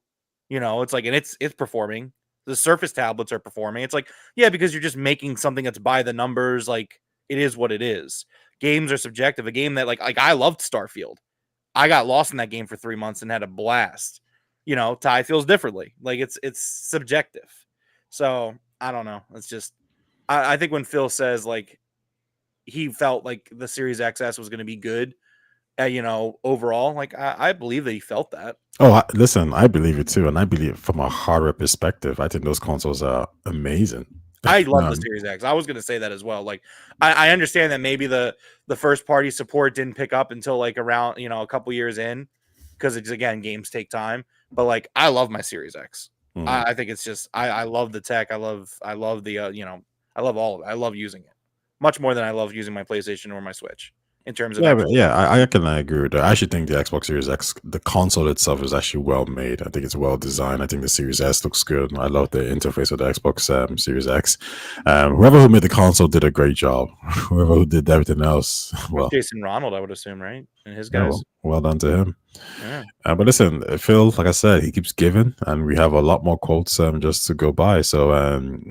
It's like, and it's performing. The Surface tablets are performing. It's like, yeah, because you're just making something that's by the numbers. Like, it is what it is. Games are subjective. A game that like I loved Starfield. I got lost in that game for 3 months and had a blast. Ty feels differently. Like it's subjective. So I don't know. It's just I think when Phil says like he felt like the Series XS was going to be good, overall, like I believe that he felt that. Oh, listen, I believe it too, and I believe from a hardware perspective, I think those consoles are amazing. I love the Series X. I was going to say that as well. Like, I understand that maybe the first party support didn't pick up until like around a couple years in, because it's again games take time. But like, I love my Series X. I think it's just I love the tech. I love the I love all of it. I love using it much more than I love using my PlayStation or my Switch. in terms of Yeah, actual. I can agree with that. I actually think the Xbox Series X, the console itself, is actually well made. I think it's well designed. I think the Series S looks good. I love the interface of the Xbox Series X. Whoever who made the console did a great job. Whoever who did everything else, well, Jason Ronald, I would assume, right? And his yeah, guys. well done to him. Yeah. But listen, Phil, like I said, he keeps giving, and we have a lot more quotes just to go by. So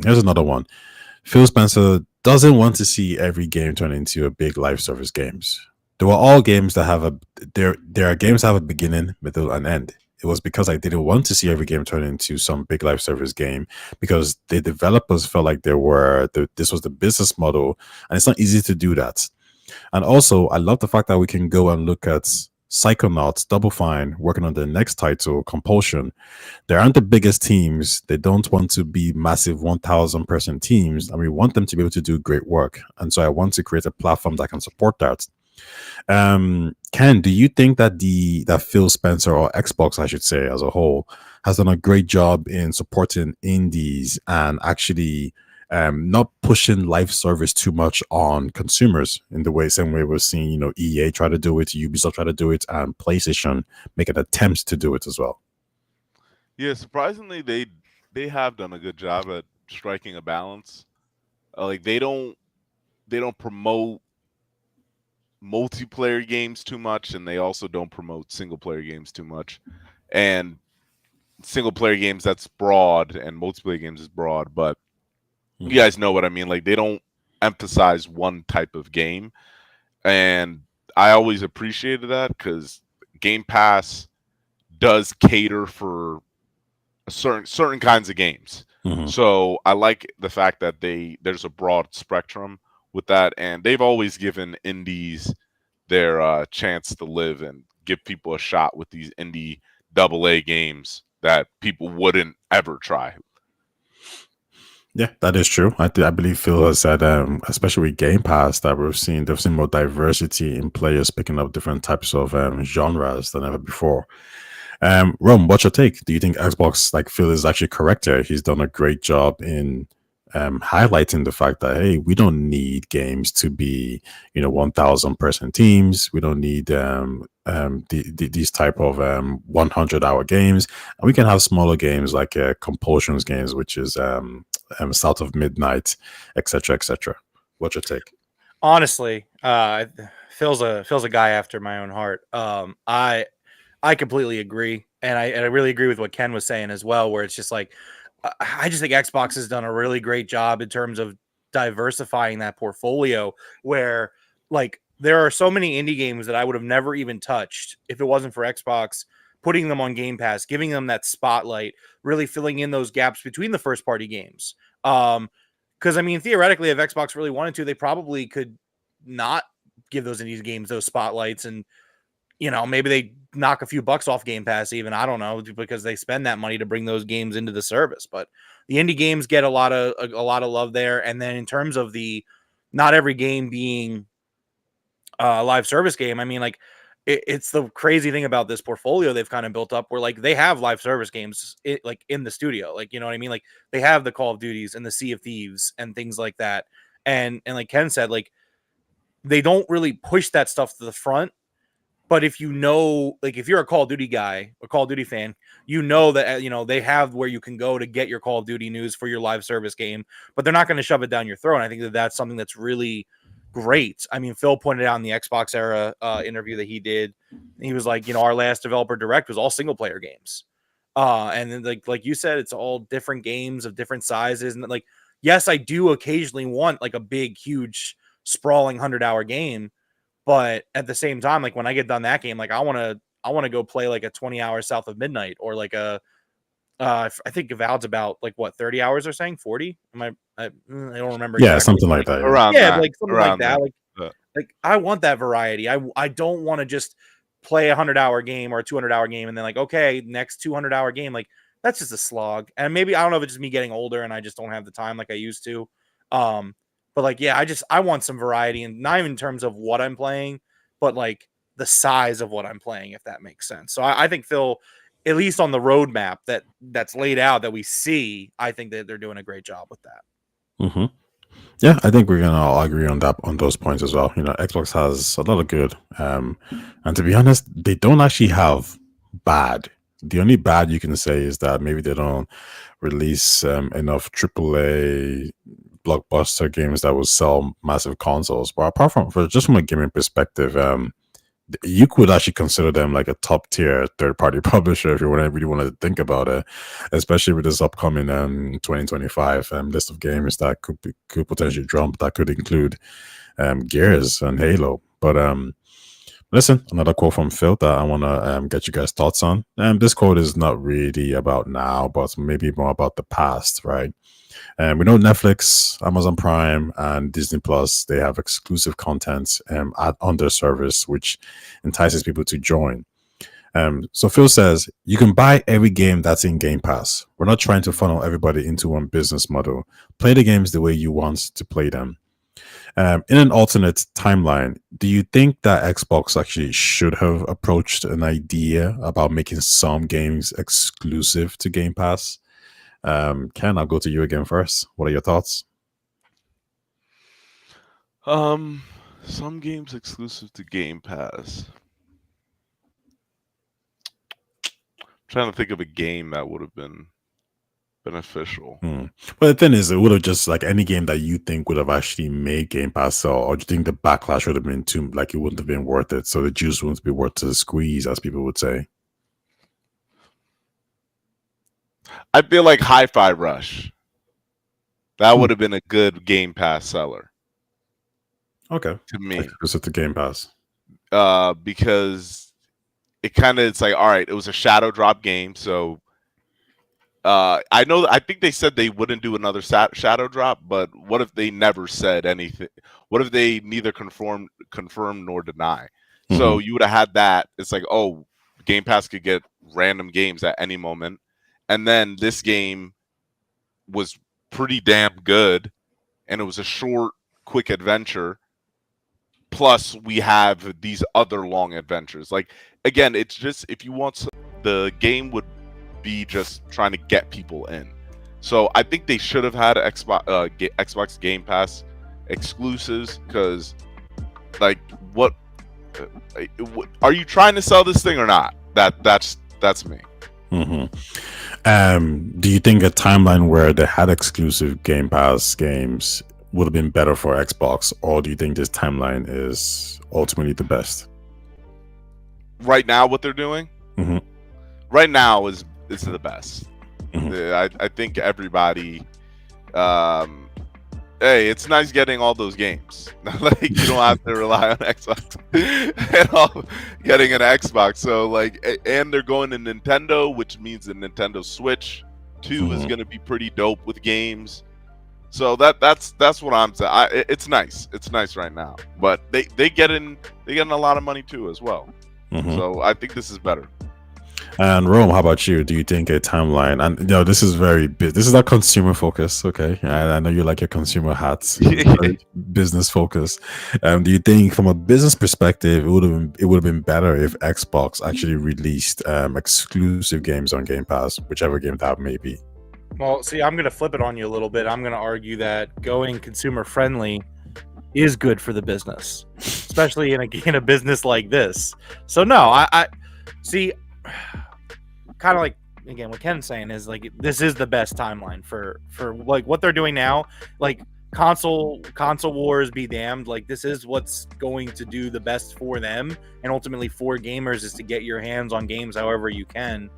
here's another one. Phil Spencer doesn't want to see every game turn into a big live service games. There were all games that have there are games that have a beginning, middle, and end. It was because I didn't want to see every game turn into some big live service game because the developers felt like this was the business model, and it's not easy to do that. And also, I love the fact that we can go and look at Psychonauts, Double Fine working on the next title, Compulsion. They aren't the biggest teams. They don't want to be massive 1,000 person teams, and we want them to be able to do great work. And so I want to create a platform that can support that. Ken, do you think that that Phil Spencer, or Xbox, I should say, as a whole, has done a great job in supporting indies and actually not pushing live service too much on consumers in the same way we're seeing, EA try to do it, Ubisoft try to do it, and PlayStation make an attempt to do it as well? Yeah, surprisingly, they have done a good job at striking a balance. Like they don't promote multiplayer games too much, and they also don't promote single player games too much. And single player games, that's broad, and multiplayer games is broad, but you guys know what I mean. Like they don't emphasize one type of game, and I always appreciated that because Game Pass does cater for certain kinds of games. So I like the fact that there's a broad spectrum with that, and they've always given indies their chance to live and give people a shot with these indie AA games that people wouldn't ever try. Yeah, that is true. I believe Phil has said, especially with Game Pass, that they've seen more diversity in players picking up different types of genres than ever before. Rom, what's your take? Do you think Xbox, like Phil, is actually correct here? He's done a great job in highlighting the fact that, hey, we don't need games to be 1,000 person teams. We don't need these type of 100-hour games, and we can have smaller games like Compulsions games, which is South of Midnight, etc., etc. What's your take? Honestly, Phil's a guy after my own heart. I completely agree, and I really agree with what Ken was saying as well, where it's just like I just think Xbox has done a really great job in terms of diversifying that portfolio, where like there are so many indie games that I would have never even touched if it wasn't for Xbox putting them on Game Pass, giving them that spotlight, really filling in those gaps between the first party games. Because I mean, theoretically, if Xbox really wanted to, they probably could not give those indie games those spotlights, and maybe they knock a few bucks off Game Pass even. I don't know, because they spend that money to bring those games into the service. But the indie games get a lot of love there. And then in terms of the not every game being a live service game, I mean, like it's the crazy thing about this portfolio they've kind of built up where like they have live service games like in the studio, like, you know what I mean? Like they have the Call of Duties and the Sea of Thieves and things like that. And like Ken said, like they don't really push that stuff to the front. But if if you're a Call of Duty guy, a Call of Duty fan, that, they have where you can go to get your Call of Duty news for your live service game, but they're not going to shove it down your throat. And I think that that's something that's really great. I mean, Phil pointed out in the Xbox era interview that he did, he was like, our last developer direct was all single player games. And then like you said, it's all different games of different sizes. And like, yes, I do occasionally want like a big, huge, sprawling 100-hour game. But at the same time, like when I get done that game, like I want to go play like a 20-hour South of Midnight, or like I think Avowed's about like what 30 hours they're saying 40. I don't remember. Yeah, something like that. Around yeah, that. like something like that. Like I want that variety. I don't want to just play a 100-hour game or a 200-hour game and then like, okay, next 200-hour game. Like that's just a slog. And maybe I don't know if it's just me getting older and I just don't have the time like I used to. But like, yeah, I want some variety, and not even in terms of what I'm playing, but like the size of what I'm playing, if that makes sense. So I think Phil, at least on the roadmap that's laid out that we see, I think that they're doing a great job with that. Mm-hmm. Yeah, I think we're gonna all agree on that on those points as well. You know, Xbox has a lot of good, and to be honest, they don't actually have bad. The only bad you can say is that maybe they don't release enough AAA blockbuster games that will sell massive consoles. But apart from, just from a gaming perspective, you could actually consider them like a top tier third party publisher if you really want to think about it, especially with this upcoming 2025 list of games that could potentially drop, that could include Gears and Halo. But listen, another quote from Phil that I want to get you guys thoughts on. This quote is not really about now, but maybe more about the past, right? And we know Netflix, Amazon Prime, and Disney Plus, they have exclusive content on their service, which entices people to join. So Phil says, you can buy every game that's in Game Pass. We're not trying to funnel everybody into one business model. Play the games the way you want to play them. In an alternate timeline, do you think that Xbox actually should have approached an idea about making some games exclusive to Game Pass? Ken, I'll go to you again first. What are your thoughts? Some games exclusive to Game Pass. Trying to think of a game that would have been beneficial. But the thing is, it would have just like any game that you think would have actually made Game Pass sell, or do you think the backlash would have been too, like it wouldn't have been worth it? So the juice wouldn't be worth the squeeze, as people would say. I feel like Hi-Fi Rush. That would have been a good Game Pass seller. Okay. To me. Exclusive to Game Pass. Because it's like, all right, it was a shadow drop game, so I think they said they wouldn't do another shadow drop, but what if they never said anything? What if they neither confirm nor deny? Mm-hmm. So you would have had that. It's like, oh, Game Pass could get random games at any moment. And then this game was pretty damn good, and it was a short, quick adventure. Plus, we have these other long adventures. Like, again, it's just, if you want, the game would be just trying to get people in. So I think they should have had Xbox Game Pass exclusives, because, like, what are you trying to sell this thing or not? That's me. Mm-hmm. Do you think a timeline where they had exclusive Game Pass games would have been better for Xbox, or do you think this timeline is ultimately the best? Right now, what they're doing, right now is the best. I think everybody, hey, it's nice getting all those games. Like, you don't have to rely on Xbox at all, getting an Xbox. So, like, and they're going to Nintendo, which means the Nintendo Switch 2 is going to be pretty dope with games. So that's what I'm saying. It's nice. It's nice right now, but they getting a lot of money too as well. So I think this is better. And Rome, how about you? Do you think a timeline, and this is this is not consumer focus, okay? I know you like your consumer hats, business focus. Do you think, from a business perspective, it would have been better if Xbox actually released exclusive games on Game Pass, whichever game that may be? Well, see, I'm going to flip it on you a little bit. I'm going to argue that going consumer friendly is good for the business, especially in a business like this. So no, I see. Kind of like, again, what Ken's saying is, like, this is the best timeline for like what they're doing now. Like, console wars be damned. Like, this is what's going to do the best for them, and ultimately for gamers, is to get your hands on games however you can.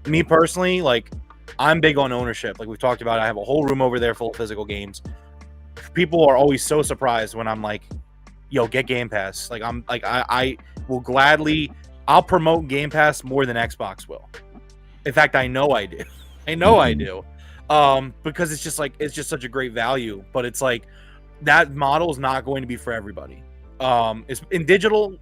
Me personally, like, I'm big on ownership. Like we've talked about, I have a whole room over there full of physical games. People are always so surprised when I'm like, yo, get Game Pass. Like, I'm like, I will gladly, I'll promote Game Pass more than Xbox will. In fact, I know I do. I do. Because it's just such a great value. But it's like, that model is not going to be for everybody. It's in digital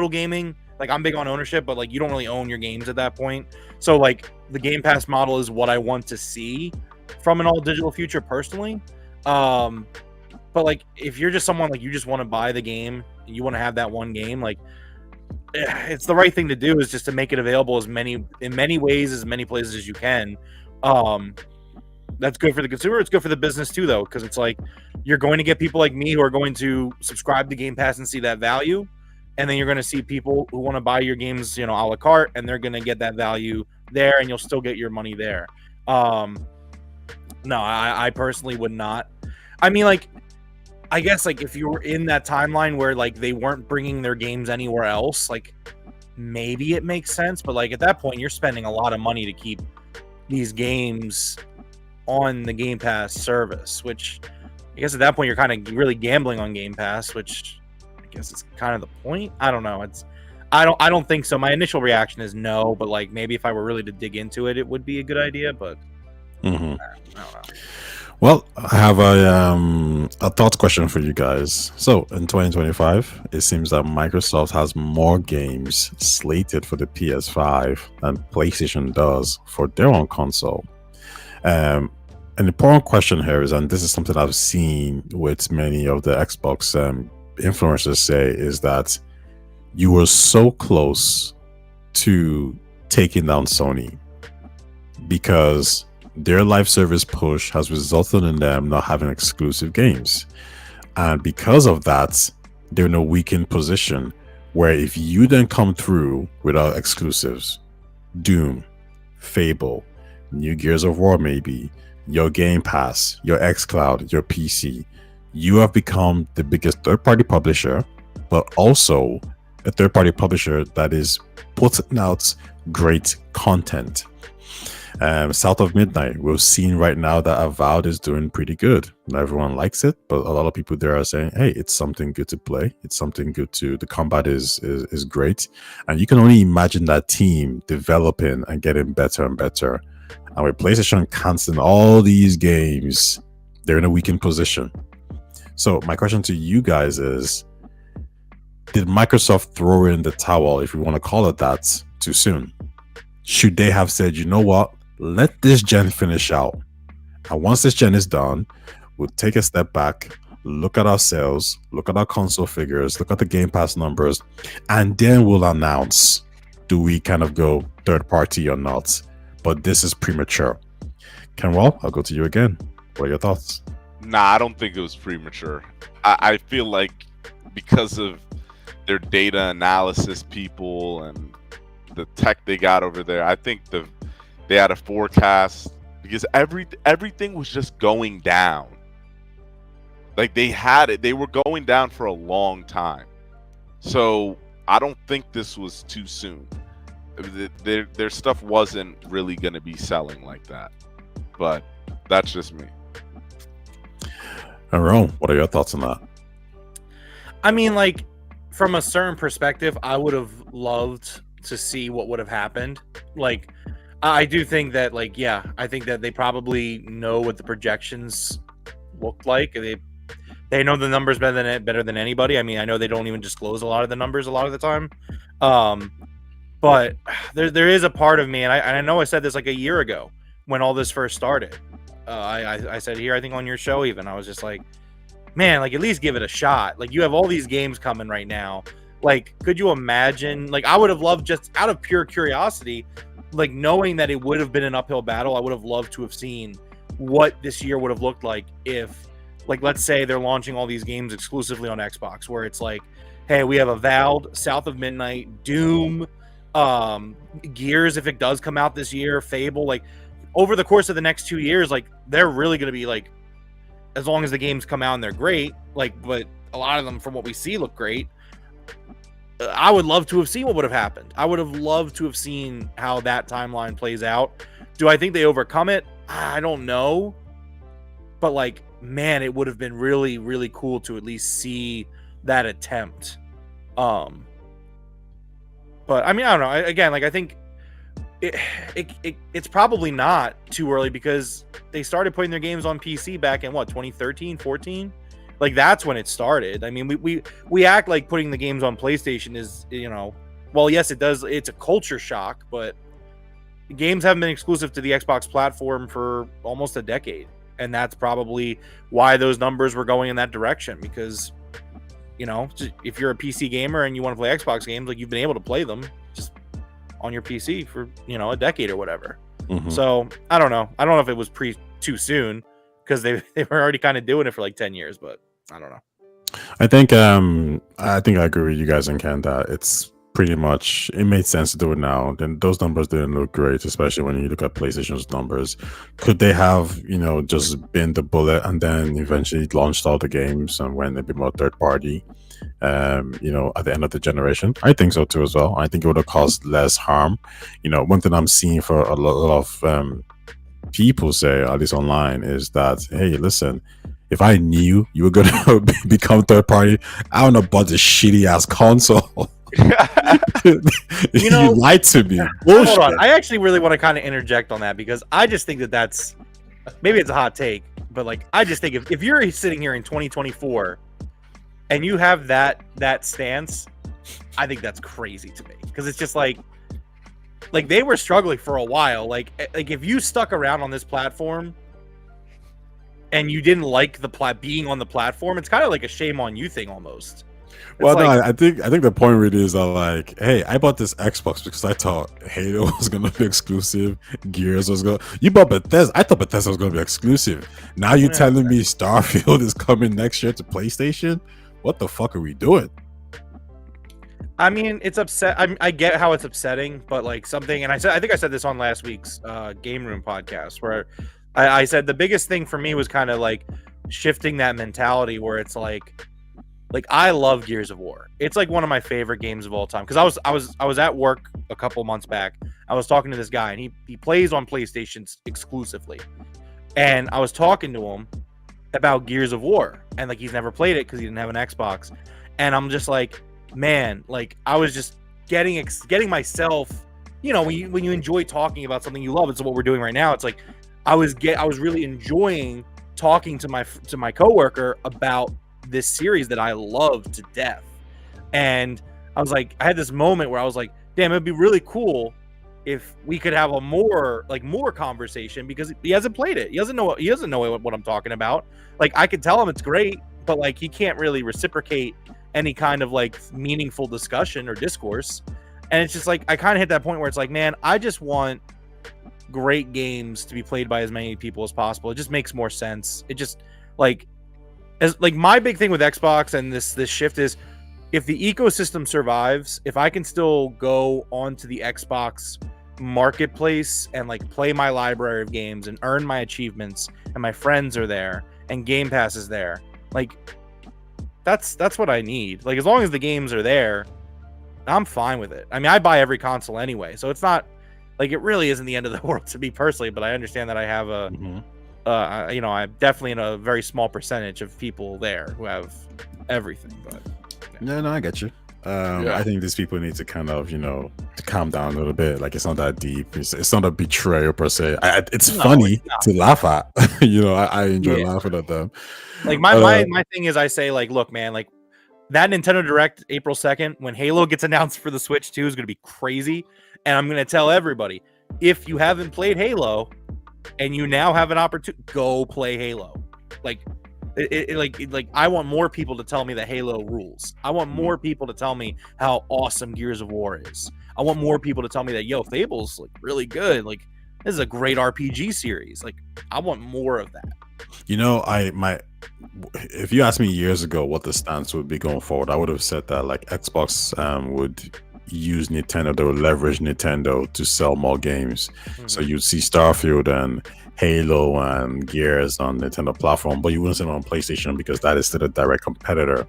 gaming. Like, I'm big on ownership, but like, you don't really own your games at that point. So like, the Game Pass model is what I want to see from an all digital future personally. But like, if you're just someone, like, you just want to buy the game and you want to have that one game, like, it's the right thing to do, is just to make it available in many ways, as many places as you can. That's good for the consumer. It's good for the business too, though, because it's like you're going to get people like me who are going to subscribe to Game Pass and see that value, and then you're going to see people who want to buy your games, a la carte, and they're going to get that value there, and you'll still get your money there. No, I personally would not. I mean, like, I guess like if you were in that timeline where like they weren't bringing their games anywhere else, like maybe it makes sense. But like at that point, you're spending a lot of money to keep these games on the Game Pass service, which I guess at that point you're kind of really gambling on Game Pass, which I guess is kind of the point. I don't know. I don't think so. My initial reaction is no, but like maybe if I were really to dig into it, it would be a good idea. But I don't know. Well, I have a thought question for you guys. So, in 2025, it seems that Microsoft has more games slated for the PS5 than PlayStation does for their own console. An important question here is, and this is something I've seen with many of the Xbox influencers say, is that you were so close to taking down Sony because their live service push has resulted in them not having exclusive games. And because of that, they're in a weakened position where if you then come through without exclusives, Doom, Fable, New Gears of War, maybe, your Game Pass, your xCloud, your PC, you have become the biggest third-party publisher, but also a third-party publisher that is putting out great content. South of Midnight, we've seen right now that Avowed is doing pretty good. Not everyone likes it, but a lot of people there are saying, hey, it's something good to play. It's something good to, the combat is great. And you can only imagine that team developing and getting better and better. And with PlayStation canceling all these games, they're in a weakened position. So my question to you guys is, did Microsoft throw in the towel, if you want to call it that, too soon? Should they have said, you know what? Let this gen finish out. And once this gen is done, we'll take a step back, look at our sales, look at our console figures, look at the Game Pass numbers, and then we'll announce, do we kind of go third party or not? But this is premature. Kenwell, I'll go to you again. What are your thoughts? Nah, I don't think it was premature. I feel like because of their data analysis people and the tech they got over there, I think they had a forecast because everything was just going down. Like they had it, they were going down for a long time. So I don't think this was too soon. Their stuff wasn't really going to be selling like that. But that's just me. And Ron, what are your thoughts on that? I mean, like, from a certain perspective, I would have loved to see what would have happened. Like, I do think that, like, yeah, I think that they probably know what the projections look like. They know the numbers better than anybody. I mean, I know they don't even disclose a lot of the numbers a lot of the time. But there is a part of me, and I know I said this like a year ago when all this first started. I said here, I think on your show even, I was just like, man, like at least give it a shot. Like you have all these games coming right now. Like, could you imagine? Like, I would have loved, just out of pure curiosity, like knowing that it would have been an uphill battle, I would have loved to have seen what this year would have looked like if, like, let's say they're launching all these games exclusively on Xbox, where it's like, hey, we have Avowed, South of Midnight, Doom, Gears, if it does come out this year, Fable. Like, over the course of the next 2 years, like, they're really going to be, like, as long as the games come out and they're great, like, but a lot of them, from what we see, look great. I would love to have seen what would have happened. I would have loved to have seen how that timeline plays out. Do I think they overcome it? I don't know. But, like, man, it would have been really, really cool to at least see that attempt. But, I mean, I don't know. Again, like, I think it's probably not too early because they started putting their games on PC back in, what, 2013, 14? Like, that's when it started. I mean, we act like putting the games on PlayStation is, you know, well, yes, it does. It's a culture shock, but games haven't been exclusive to the Xbox platform for almost a decade. And that's probably why those numbers were going in that direction, because, you know, if you're a PC gamer and you want to play Xbox games, like, you've been able to play them just on your PC for, you know, a decade or whatever. Mm-hmm. So I don't know. I don't know if it was too soon because they were already kind of doing it for like 10 years. But I don't know. I think I agree with you guys and Ken that it's pretty much it made sense to do it now. Then those numbers didn't look great, especially when you look at PlayStation's numbers. Could they have, just been the bullet and then eventually launched all the games and went a bit more third party? At the end of the generation, I think so too as well. I think it would have caused less harm. One thing I'm seeing for a lot of people say, at least online, is that, hey, listen, if I knew you were gonna become third party, I wouldn't have bought this shitty ass console. You lied to me. Bullshit. Hold on. I actually really want to kind of interject on that because I just think that's maybe it's a hot take, but like I just think if you're sitting here in 2024 and you have that stance, I think that's crazy to me because it's just like they were struggling for a while. Like if you stuck around on this platform and you didn't like being on the platform, it's kind of like a shame on you thing almost. Well, no, I think the point really is that, like, hey, I bought this Xbox because I thought Halo was gonna be exclusive, Gears was gonna. You bought Bethesda. I thought Bethesda was gonna be exclusive. Now you're telling me Starfield is coming next year to PlayStation? What the fuck are we doing? I mean, it's upset. I get how it's upsetting, but like something, and I think I said this on last week's Game Room podcast, where I said the biggest thing for me was kind of like shifting that mentality, where it's like I love Gears of War. It's like one of my favorite games of all time. Because I was at work a couple months back. I was talking to this guy, and he plays on PlayStation exclusively. And I was talking to him about Gears of War, and like he's never played it because he didn't have an Xbox. And I'm just like, man, like I was just getting myself, when you enjoy talking about something you love, it's what we're doing right now. It's like I was really enjoying talking to my coworker about this series that I love to death. And I was like, I had this moment where I was like, damn, it'd be really cool if we could have a more conversation, because he hasn't played it. He doesn't know what I'm talking about. Like I could tell him it's great, but like he can't really reciprocate any kind of like meaningful discussion or discourse. And it's just like I kind of hit that point where it's like, man, I just want great games to be played by as many people as possible. It just makes more sense. It just my big thing with Xbox and this shift is, if the ecosystem survives, if I can still go onto the Xbox marketplace and like play my library of games and earn my achievements, and my friends are there and Game Pass is there, like that's what I need. Like as long as the games are there, I'm fine with it. I mean, I buy every console anyway, so it's not like it really isn't the end of the world to me personally. But I understand that I have I'm definitely in a very small percentage of people there who have everything. But no, I get you. I think these people need to kind of, to calm down a little bit. Like it's not that deep. It's not a betrayal per se. It's funny to laugh at. I enjoy laughing at them. Like my thing is, I say like, look, man, like that Nintendo Direct April 2nd when Halo gets announced for the Switch 2 is going to be crazy, and I'm going to tell everybody, if you haven't played Halo and you now have an opportunity, go play Halo. Like I want more people to tell me that Halo rules. I want more people to tell me how awesome Gears of War is. I want more people to tell me that Fable's like really good. Like this is a great RPG series. Like I want more of that. If you asked me years ago what the stance would be going forward, I would have said that like Xbox would use Nintendo, they would leverage Nintendo to sell more games. So you'd see Starfield and Halo and Gears on Nintendo platform, but you wouldn't see it on PlayStation because that is still a direct competitor.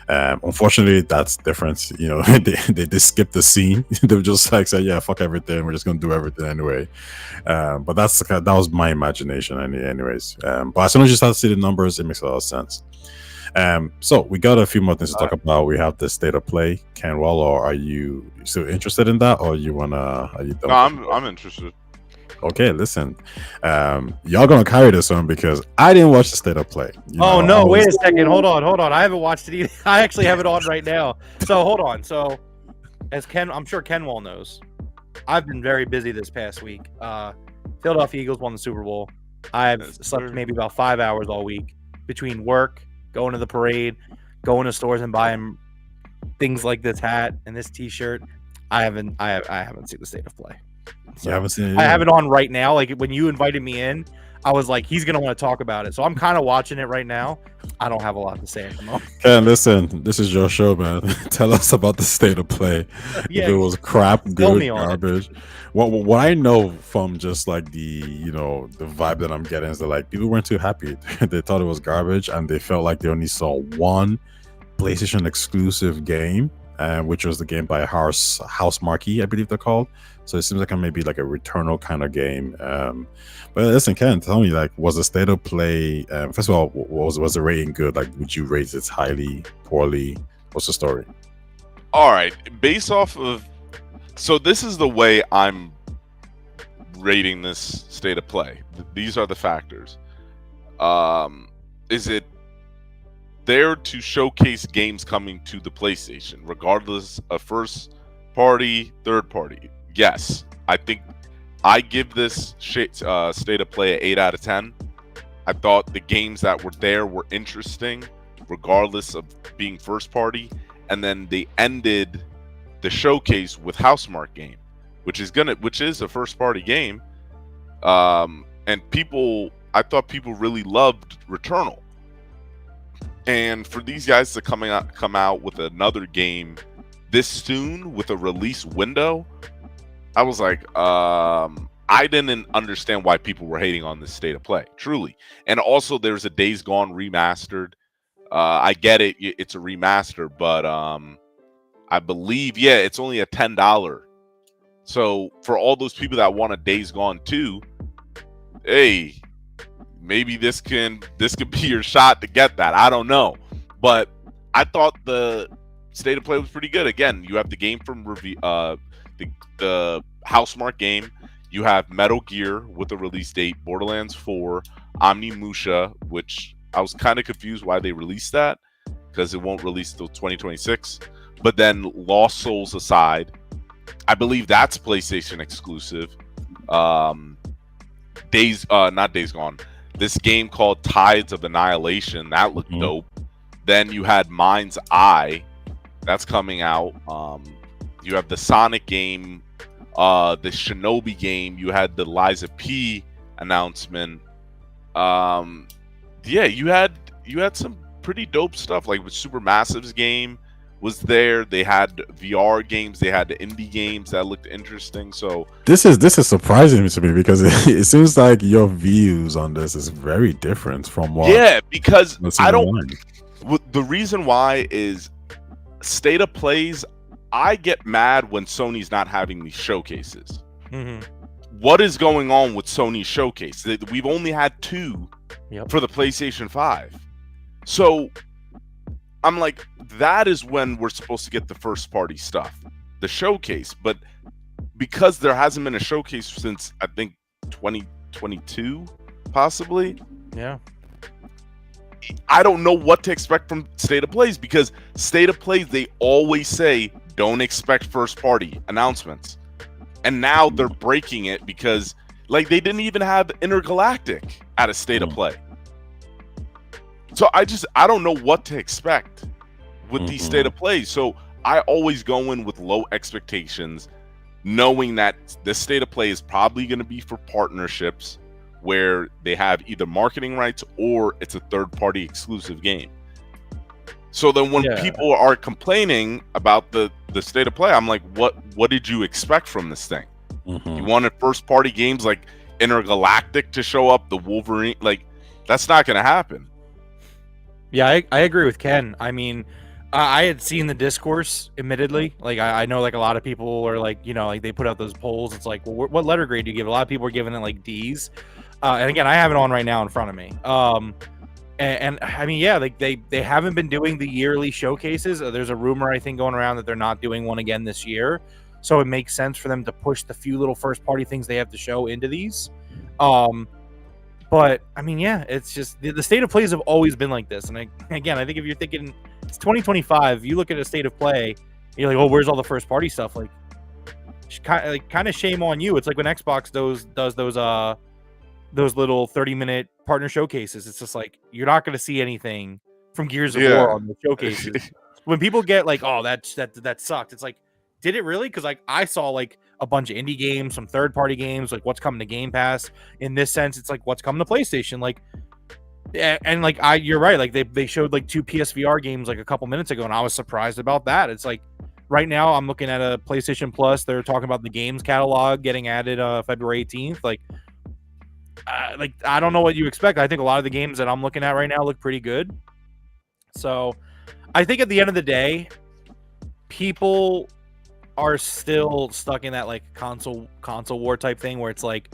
Unfortunately, that's different. They skipped the scene. They were just like say, yeah, fuck everything. We're just gonna do everything anyway. But that was my imagination, anyways. But as soon as you start to see the numbers, it makes a lot of sense. So we got a few more things to talk about. We have the state of play. Ken Waller, are you still interested in that, or you wanna? Are you done? No, I'm interested. Okay, listen. Y'all gonna carry this one because I didn't watch the state of play. Wait a second. Hold on. I haven't watched it either. I actually have it on right now. So hold on. So as I'm sure Kenwall knows, I've been very busy this past week. Philadelphia Eagles won the Super Bowl. I've slept maybe about 5 hours all week between work, going to the parade, going to stores and buying things like this hat and this T-shirt. I haven't seen the state of play. So you haven't seen it? I have it on right now. Like when you invited me in, I was like, he's gonna want to talk about it. So I'm kind of watching it right now. I don't have a lot to say at the moment. Ken, listen, this is your show, man. Tell us about the state of play. Yeah, If it was crap, sell good, me on it. garbage. What I know from just like the the vibe that I'm getting is that like people weren't too happy. They thought it was garbage, and they felt like they only saw one PlayStation exclusive game, which was the game by Housemarque, I believe they're called. So it seems like maybe like a Returnal kind of game. But listen, Ken, tell me, like, was the state of play? First of all, was the rating good? Like, would you rate it highly, poorly? What's the story? All right, based off of, so this is the way I'm rating this state of play. These are the factors. Is it there to showcase games coming to the PlayStation, regardless of first party, third party? Yes, I think I give this state of play an 8 out of 10. I thought the games that were there were interesting, regardless of being first party. And then they ended the showcase with Housemarque game, which is a first party game. And I thought people really loved Returnal. And for these guys to come out with another game this soon with a release window, I was like, I didn't understand why people were hating on this state of play, truly. And also, there's a Days Gone remastered. I get it; it's a remaster, but I believe, it's only a $10. So for all those people that want a Days Gone 2, hey, maybe this could be your shot to get that. I don't know, but I thought the state of play was pretty good. Again, you have the game from the Housemarque game. You have Metal Gear with a release date, Borderlands 4, Onimusha, which I was kind of confused why they released that, because it won't release till 2026. But then Lost Souls aside, I believe that's PlayStation exclusive. Not Days Gone. This game called Tides of Annihilation, that looked dope. Then you had Mind's Eye, that's coming out. You have the Sonic game, the Shinobi game. You had the Liza P announcement. You had some pretty dope stuff, like with Supermassive's game was there. They had VR games, they had the indie games that looked interesting. So this is surprising to me, because it seems like your views on this is very different from what. Because I don't. The reason why is state of plays. I get mad when Sony's not having these showcases. Mm-hmm. What is going on with Sony's showcase? We've only had 2 for the PlayStation 5. So I'm like, that is when we're supposed to get the first party stuff, the showcase. But because there hasn't been a showcase since, I think, 2022, possibly. Yeah. I don't know what to expect from State of Plays, because State of Plays, they always say, don't expect first party announcements. And now they're breaking it, because like they didn't even have Intergalactic at a State of Play. So I don't know what to expect with these State of Plays. So I always go in with low expectations, knowing that the State of Play is probably going to be for partnerships where they have either marketing rights or it's a third-party exclusive game. So then when people are complaining about the State of Play, I'm like, what did you expect from this thing? You wanted first-party games like Intergalactic to show up, the Wolverine? Like, that's not going to happen. Yeah, I agree with Ken. I mean, I had seen the discourse, admittedly. Like, I know, like, a lot of people are like, like they put out those polls. It's like, well, what letter grade do you give? A lot of people are giving it like D's. And again, I have it on right now in front of me. And I mean, like they haven't been doing the yearly showcases. There's a rumor, I think, going around that they're not doing one again this year. So it makes sense for them to push the few little first party things they have to show into these. But I mean, it's just the State of Plays have always been like this. And again, I think if you're thinking it's 2025, you look at a State of Play, you're like, oh, where's all the first party stuff? Like kind of shame on you. It's like when Xbox does those little 30-minute partner showcases. It's just like you're not going to see anything from Gears of War on the showcases. When people get like, oh, that sucked. It's like, did it really? Because like I saw like a bunch of indie games, some third-party games, like what's coming to Game Pass. In this sense, it's like what's coming to PlayStation. Like, and like you're right. Like they showed like 2 PSVR games like a couple minutes ago, and I was surprised about that. It's like right now I'm looking at a PlayStation Plus. They're talking about the games catalog getting added February 18th. Like I don't know what you expect. I think a lot of the games that I'm looking at right now look pretty good. So I think at the end of the day, people are still stuck in that like console war type thing where it's like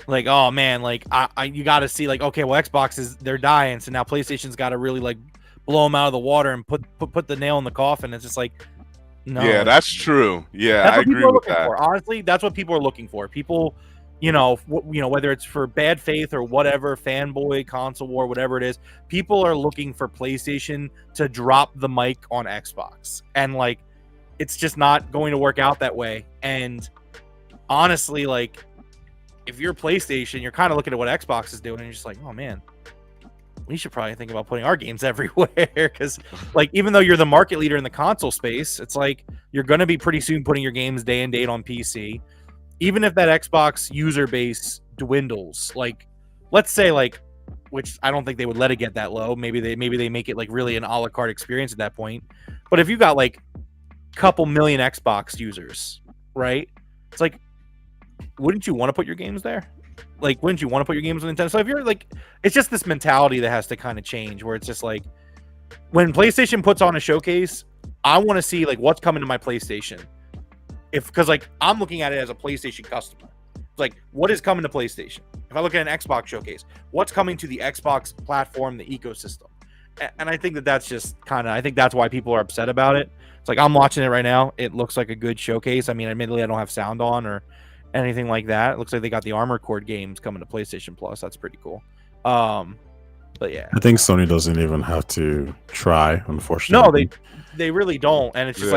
oh man, like I you got to see like, okay, well Xbox they're dying, so now PlayStation's got to really like blow them out of the water and put the nail in the coffin. It's just like, no. Yeah, that's true. Yeah, that's I agree with that. Honestly, that's what people are looking for. People, whether it's for bad faith or whatever, fanboy, console war, whatever it is, people are looking for PlayStation to drop the mic on Xbox, and like it's just not going to work out that way. And honestly, like if you're PlayStation, you're kind of looking at what Xbox is doing, and you're just like, oh man, we should probably think about putting our games everywhere. Because like even though you're the market leader in the console space, it's like you're going to be pretty soon putting your games day and date on PC. Even if that Xbox user base dwindles, like let's say like, which I don't think they would let it get that low. Maybe they make it like really an a la carte experience at that point. But if you got like couple million Xbox users, right? It's like, wouldn't you want to put your games there? Like, wouldn't you want to put your games on Nintendo? So if you're like, it's just this mentality that has to kind of change, where it's just like, when PlayStation puts on a showcase, I want to see like what's coming to my PlayStation. Because like I'm looking at it as a PlayStation customer. It's like, what is coming to PlayStation? If I look at an Xbox showcase, what's coming to the Xbox platform, the ecosystem? And I think that's just I think that's why people are upset about it. It's like I'm watching it right now. It looks like a good showcase. I mean, admittedly, I don't have sound on or anything like that. It looks like they got the Armored Core games coming to PlayStation Plus. That's pretty cool. But yeah, I think Sony doesn't even have to try, unfortunately. No, they really don't. And it's just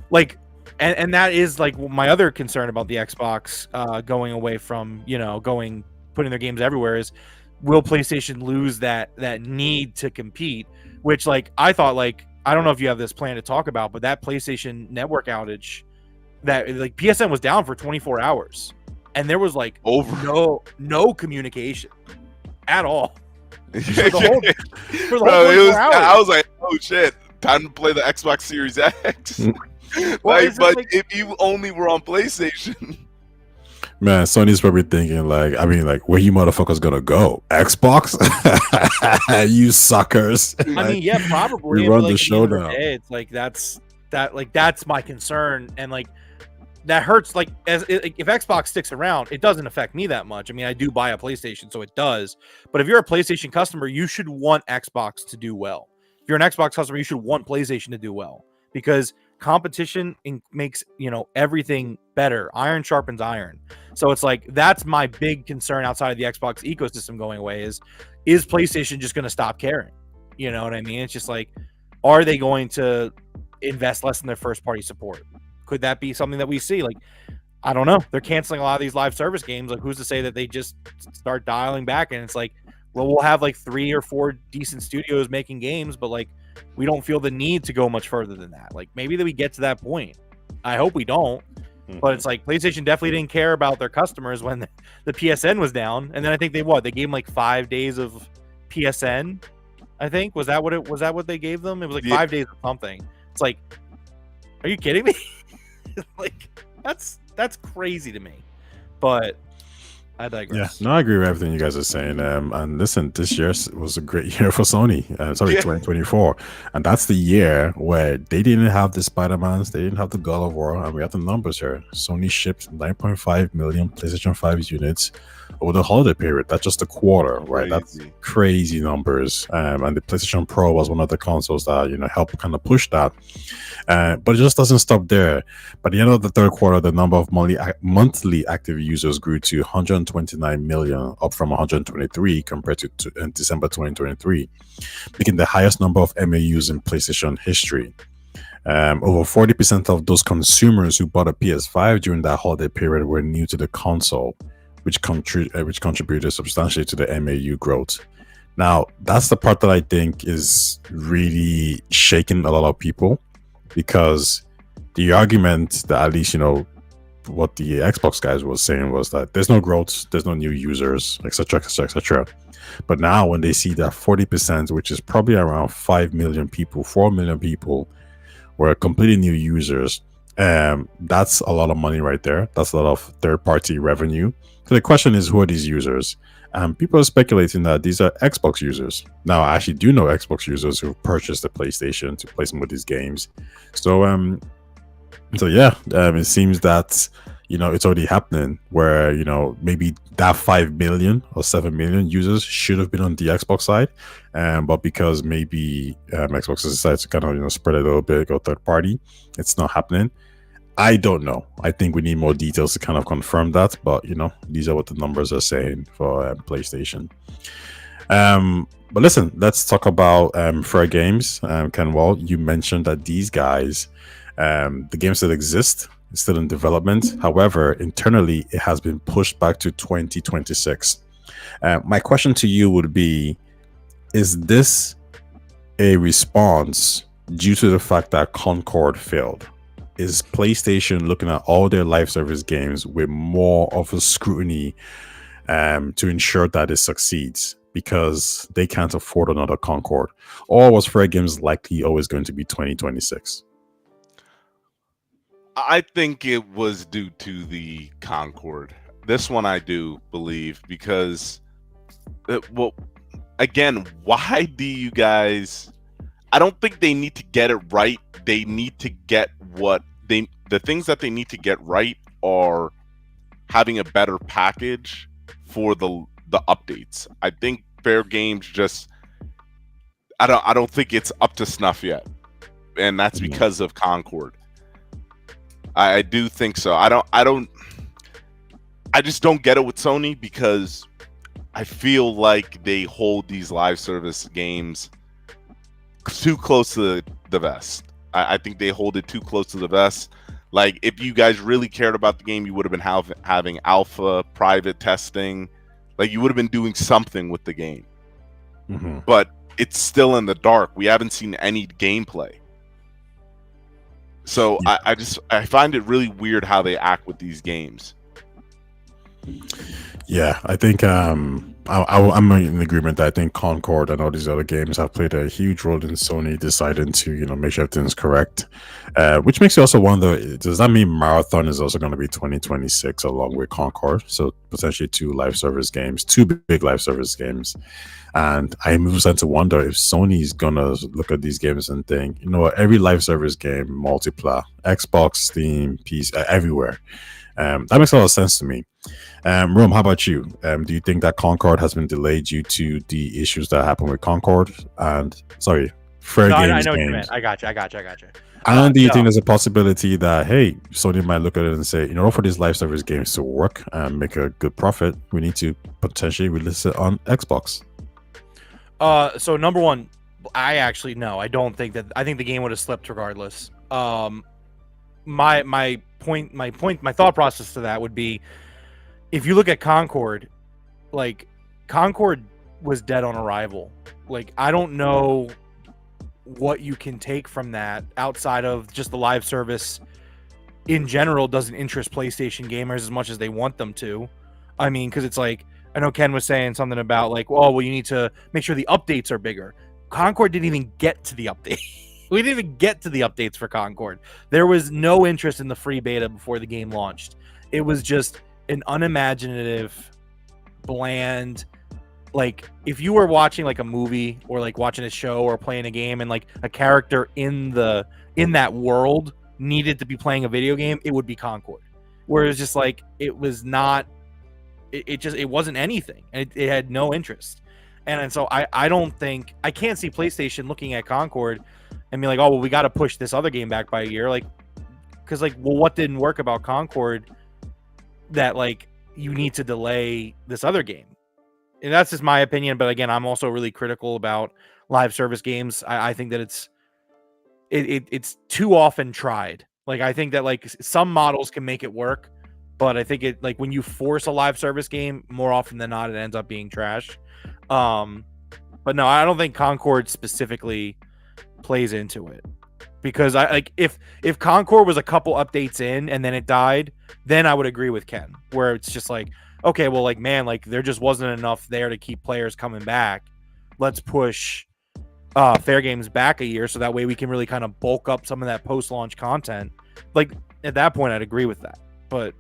like and that is like my other concern about the Xbox going away from, putting their games everywhere is, will PlayStation lose that need to compete? Which like I thought, like, I don't know if you have this plan to talk about, but that PlayStation network outage, that like PSN was down for 24 hours and there was like no communication at all for the whole 24 hours. I was like, oh shit, time to play the Xbox Series X. If you only were on PlayStation. Man, Sony's probably thinking like, where you motherfuckers gonna go? Xbox? You suckers. I mean, yeah, probably. We run the show now. It's like that's my concern, and like that hurts. Like if Xbox sticks around, it doesn't affect me that much. I mean, I do buy a PlayStation, so it does. But if you're a PlayStation customer, you should want Xbox to do well. If you're an Xbox customer, you should want PlayStation to do well, because competition makes everything better. Iron sharpens iron. So it's like that's my big concern outside of the Xbox ecosystem going away is PlayStation just going to stop caring? You know what I mean? It's just like, are they going to invest less in their first party support? Could that be something that we see? Like, I don't know. They're canceling a lot of these live service games. Like, who's to say that they just start dialing back? And it's like, well, we'll have like 3 or 4 decent studios making games, but like we don't feel the need to go much further than that. Like maybe that we get to that point. I hope we don't. But it's like PlayStation definitely didn't care about their customers when the PSN was down. And then I think they gave them like 5 days of PSN. I think was that what they gave them? It was like 5 days of something. It's like, are you kidding me? Like that's crazy to me. But I digress. Yeah, no, I agree with everything you guys are saying. And listen, this year was a great year for Sony. 2024, and that's the year where they didn't have the Spider-Mans, they didn't have the God of War, and we have the numbers here. Sony shipped 9.5 million PlayStation 5 units over the holiday period. That's just a quarter, right? That's crazy numbers. And the PlayStation Pro was one of the consoles that helped kind of push that. But it just doesn't stop there. By the end of the third quarter, the number of monthly active users grew to 129 million, up from 123 compared to in December 2023, making the highest number of MAUs in PlayStation history. Over 40% of those consumers who bought a PS5 during that holiday period were new to the console, which contributed substantially to the MAU growth. Now, that's the part that I think is really shaking a lot of people, because the argument that at least what the Xbox guys was saying was that there's no growth, there's no new users, etc., etc., etc. But now when they see that 40%, which is probably around 5 million people, 4 million people, were completely new users, that's a lot of money right there. That's a lot of third-party revenue. So the question is, who are these users? People are speculating that these are Xbox users. Now, I actually do know Xbox users who purchased the PlayStation to play some of these games. So yeah, it seems that it's already happening where maybe that 5 million or 7 million users should have been on the Xbox side, but because maybe Xbox has decided to kind of spread it a little bit, go third party, it's not happening. I don't know. I think we need more details to kind of confirm that, but these are what the numbers are saying for PlayStation. But listen, let's talk about Fair Games. Kenwell, you mentioned that these guys, the games that exist is still in development. However, internally, it has been pushed back to 2026. My question to you would be, is this a response due to the fact that Concord failed? Is PlayStation looking at all their live service games with more of a scrutiny to ensure that it succeeds because they can't afford another Concord? Or was Fair Games likely always going to be 2026? I think it was due to the Concord. This one I do believe because, again, why do you guys... I don't think they need to get it right. They need to get the things that they need to get right are having a better package for the updates. I think Fair Games just... I don't think it's up to snuff yet. And that's because of Concord. I do think so. I just don't get it with Sony because I feel like they hold these live service games too close to the vest. I think they hold it too close to the vest. Like, if you guys really cared about the game, you would have been having alpha, private testing. Like, you would have been doing something with the game. Mm-hmm. But it's still in the dark. We haven't seen any gameplay. So Yeah. I find it really weird how they act with these games. Yeah, I think I'm in agreement that I think Concord and all these other games have played a huge role in Sony deciding to make sure everything's correct, which makes you also wonder, does that mean Marathon is also going to be 2026 along with Concord? So potentially two big live service games. And I move on to wonder if Sony's gonna look at these games and think, every live service game, multiplayer, Xbox, Steam, PC, everywhere. That makes a lot of sense to me. Rome, how about you? Do you think that Concord has been delayed due to the issues that happened with Concord? And Fair Games. I know what you games. meant. I got you. And do you think there's a possibility that, hey, Sony might look at it and say, in order for these live service games to work and make a good profit, we need to potentially release it on Xbox? So number one, I don't think that. I think the game would have slipped regardless. My thought process to that would be, if you look at Concord, like, Concord was dead on arrival. Like, I don't know what you can take from that outside of just the live service in general doesn't interest PlayStation gamers as much as they want them to. I mean, because it's like, I know Ken was saying something about like, well, you need to make sure the updates are bigger. Concord didn't even get to the update. We didn't even get to the updates for Concord. There was no interest in the free beta before the game launched. It was just an unimaginative, bland, like, if you were watching like a movie or like watching a show or playing a game and like a character in that world needed to be playing a video game, it would be Concord. Whereas just like, it was not, it wasn't anything. It had no interest. And so I can't see PlayStation looking at Concord and be like, oh, well, we got to push this other game back by a year. Like, because like, well, what didn't work about Concord that like you need to delay this other game? And that's just my opinion. But again, I'm also really critical about live service games. I think that it's too often tried. Like, I think that like some models can make it work, but I think it, like, when you force a live service game, more often than not, it ends up being trash. But no, I don't think Concord specifically plays into it. because I like if Concord was a couple updates in and then it died, then I would agree with Ken, where it's just like, okay, well, like, man, like there just wasn't enough there to keep players coming back. Let's push Fair Games back a year so that way we can really kind of bulk up some of that post-launch content. Like at that point, I'd agree with that, but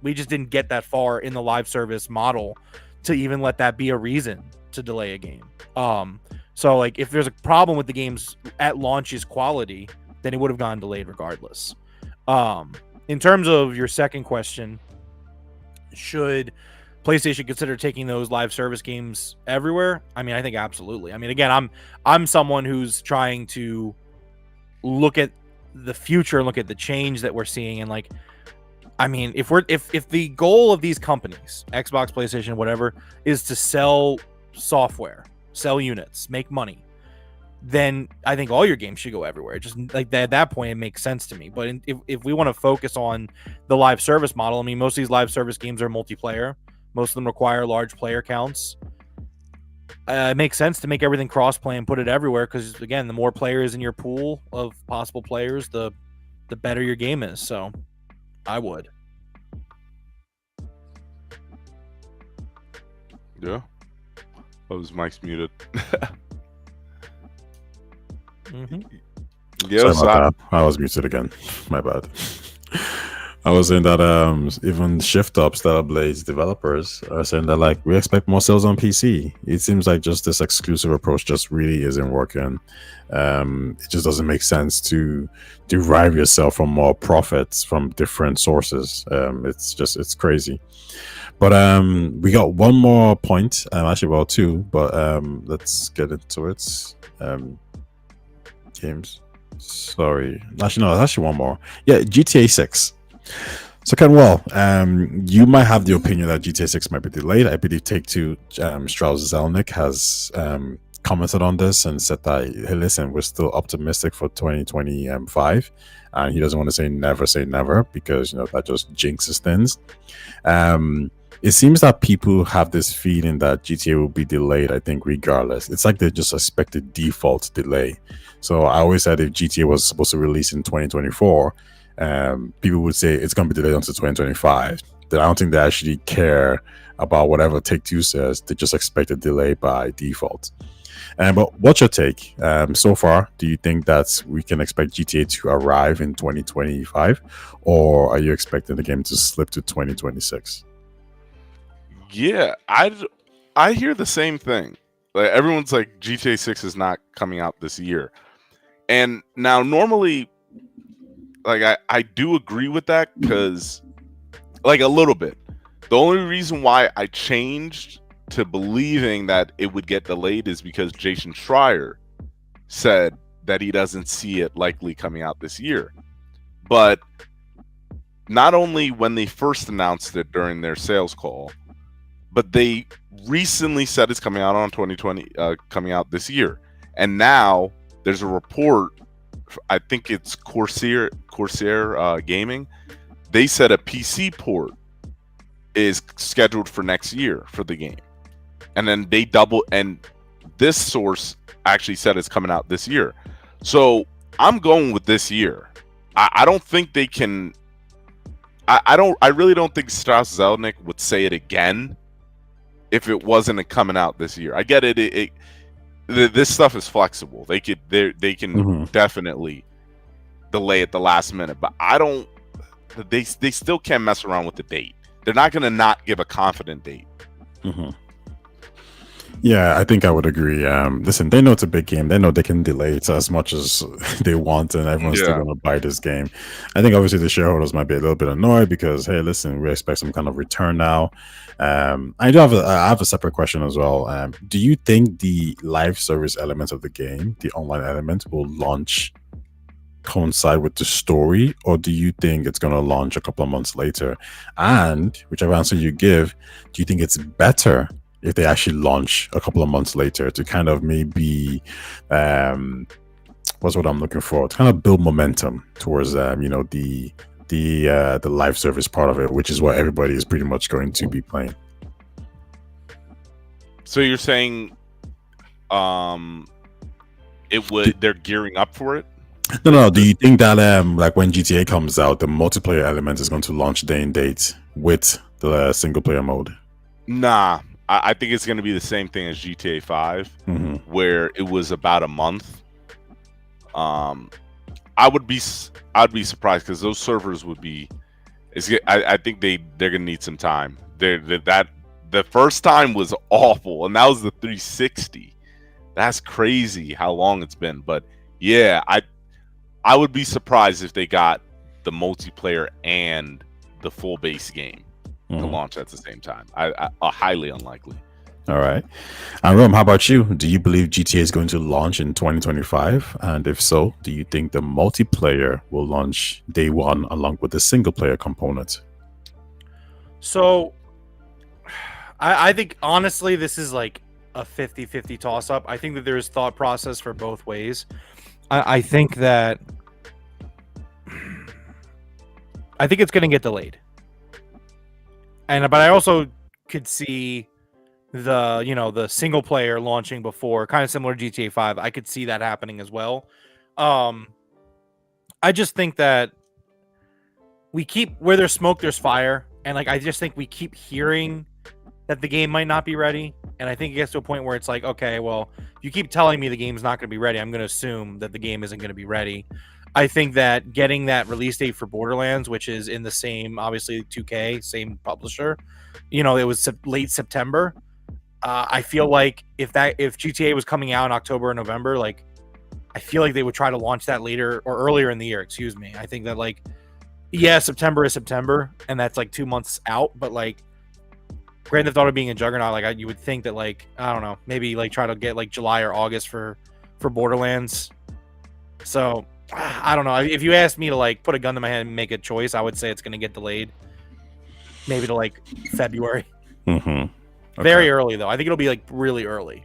we just didn't get that far in the live service model to even let that be a reason to delay a game. So like if there's a problem with the game's at launch's quality, then it would have gone delayed regardless. In terms of your second question, should PlayStation consider taking those live service games everywhere? I mean, I think absolutely. I mean, again, I'm someone who's trying to look at the future and look at the change that we're seeing, and like, I mean, if the goal of these companies, Xbox, PlayStation, whatever, is to sell software, sell units, make money, then I think all your games should go everywhere. Just like that, at that point, it makes sense to me. But if we want to focus on the live service model, I mean, most of these live service games are multiplayer. Most of them require large player counts. It makes sense to make everything cross-play and put it everywhere because, again, the more players in your pool of possible players, the better your game is. So I would. Yeah. Oh, his mic's muted. Mm-hmm. Yeah, Sorry about that. I was muted again. My bad. I was saying that even Shift Up, Stellar Blades developers are saying that like we expect more sales on PC. It seems like just this exclusive approach just really isn't working. It just doesn't make sense to derive yourself from more profits from different sources. It's crazy. But we got one more point, actually well two, but let's get into it. Games. Sorry. Actually, no, there's actually one more. Yeah, GTA 6. So, Kenwell, you might have the opinion that GTA 6 might be delayed. I believe Take-Two, Strauss Zelnick has commented on this and said that, hey, listen, we're still optimistic for 2025. And he doesn't want to say never because, you know, that just jinxes things. It seems that people have this feeling that GTA will be delayed, I think, regardless. It's like they just expect a default delay. So I always said if GTA was supposed to release in 2024, people would say it's going to be delayed until 2025. Then I don't think they actually care about whatever Take-Two says. They just expect a delay by default. But what's your take? So far, do you think that we can expect GTA to arrive in 2025? Or are you expecting the game to slip to 2026? Yeah, I hear the same thing. Like everyone's like GTA 6 is not coming out this year. And now normally like I do agree with that because like a little bit. The only reason why I changed to believing that it would get delayed is because Jason Schreier said that he doesn't see it likely coming out this year. But not only when they first announced it during their sales call, but they recently said it's coming out on 2020, coming out this year. And now there's a report, I think it's Corsair Gaming. They said a PC port is scheduled for next year for the game. And then they and this source actually said it's coming out this year. So I'm going with this year. I don't think they can. I really don't think Strauss Zelnick would say it again if it wasn't coming out this year. I get it. This stuff is flexible. They can definitely delay at the last minute, but I don't. They still can't mess around with the date. They're not going to not give a confident date. Mm-hmm. Yeah, I think I would agree. Listen, they know it's a big game. They know they can delay it as much as they want, and everyone's still going to buy this game. I think obviously the shareholders might be a little bit annoyed because, hey, listen, we expect some kind of return now. I have a separate question as well. Do you think the live service element of the game, the online element, will coincide with the story, or do you think it's going to launch a couple of months later? And whichever answer you give, do you think it's better if they actually launch a couple of months later to kind of maybe what's what I'm looking for, to kind of build momentum towards the live service part of it, which is what everybody is pretty much going to be playing. So you're saying they're gearing up for it? No. Do you think that like when GTA comes out, the multiplayer element is going to launch day and date with the single player mode? Nah, I think it's going to be the same thing as GTA 5, where it was about a month. I'd be surprised because those servers would be. I think they're going to need some time. The first time was awful, and that was the 360. That's crazy how long it's been. But yeah, I would be surprised if they got the multiplayer and the full base game to launch at the same time. I highly unlikely. All right. And Rome, how about you? Do you believe GTA is going to launch in 2025? And if so, do you think the multiplayer will launch day one along with the single player component? So I think honestly this is like a 50-50 toss up. I think that there's thought process for both ways. I think that it's going to get delayed. But I also could see the single player launching before, kind of similar to GTA 5. I could see that happening as well. I just think that we keep where there's smoke, there's fire. And like, I just think we keep hearing that the game might not be ready. And I think it gets to a point where it's like, okay, well, if you keep telling me the game's not going to be ready, I'm going to assume that the game isn't going to be ready. I think that getting that release date for Borderlands, which is in the same, obviously 2K, same publisher, it was late September. I feel like if GTA was coming out in October or November, like I feel like they would try to launch that later or earlier in the year. Excuse me. I think that September is September, and that's like 2 months out. But like Grand Theft Auto being a juggernaut, like you would think that I don't know, maybe try to get July or August for Borderlands. So I don't know. If you asked me to put a gun to my head and make a choice, I would say it's going to get delayed, maybe to February. Okay. Very early though. I think it'll be really early.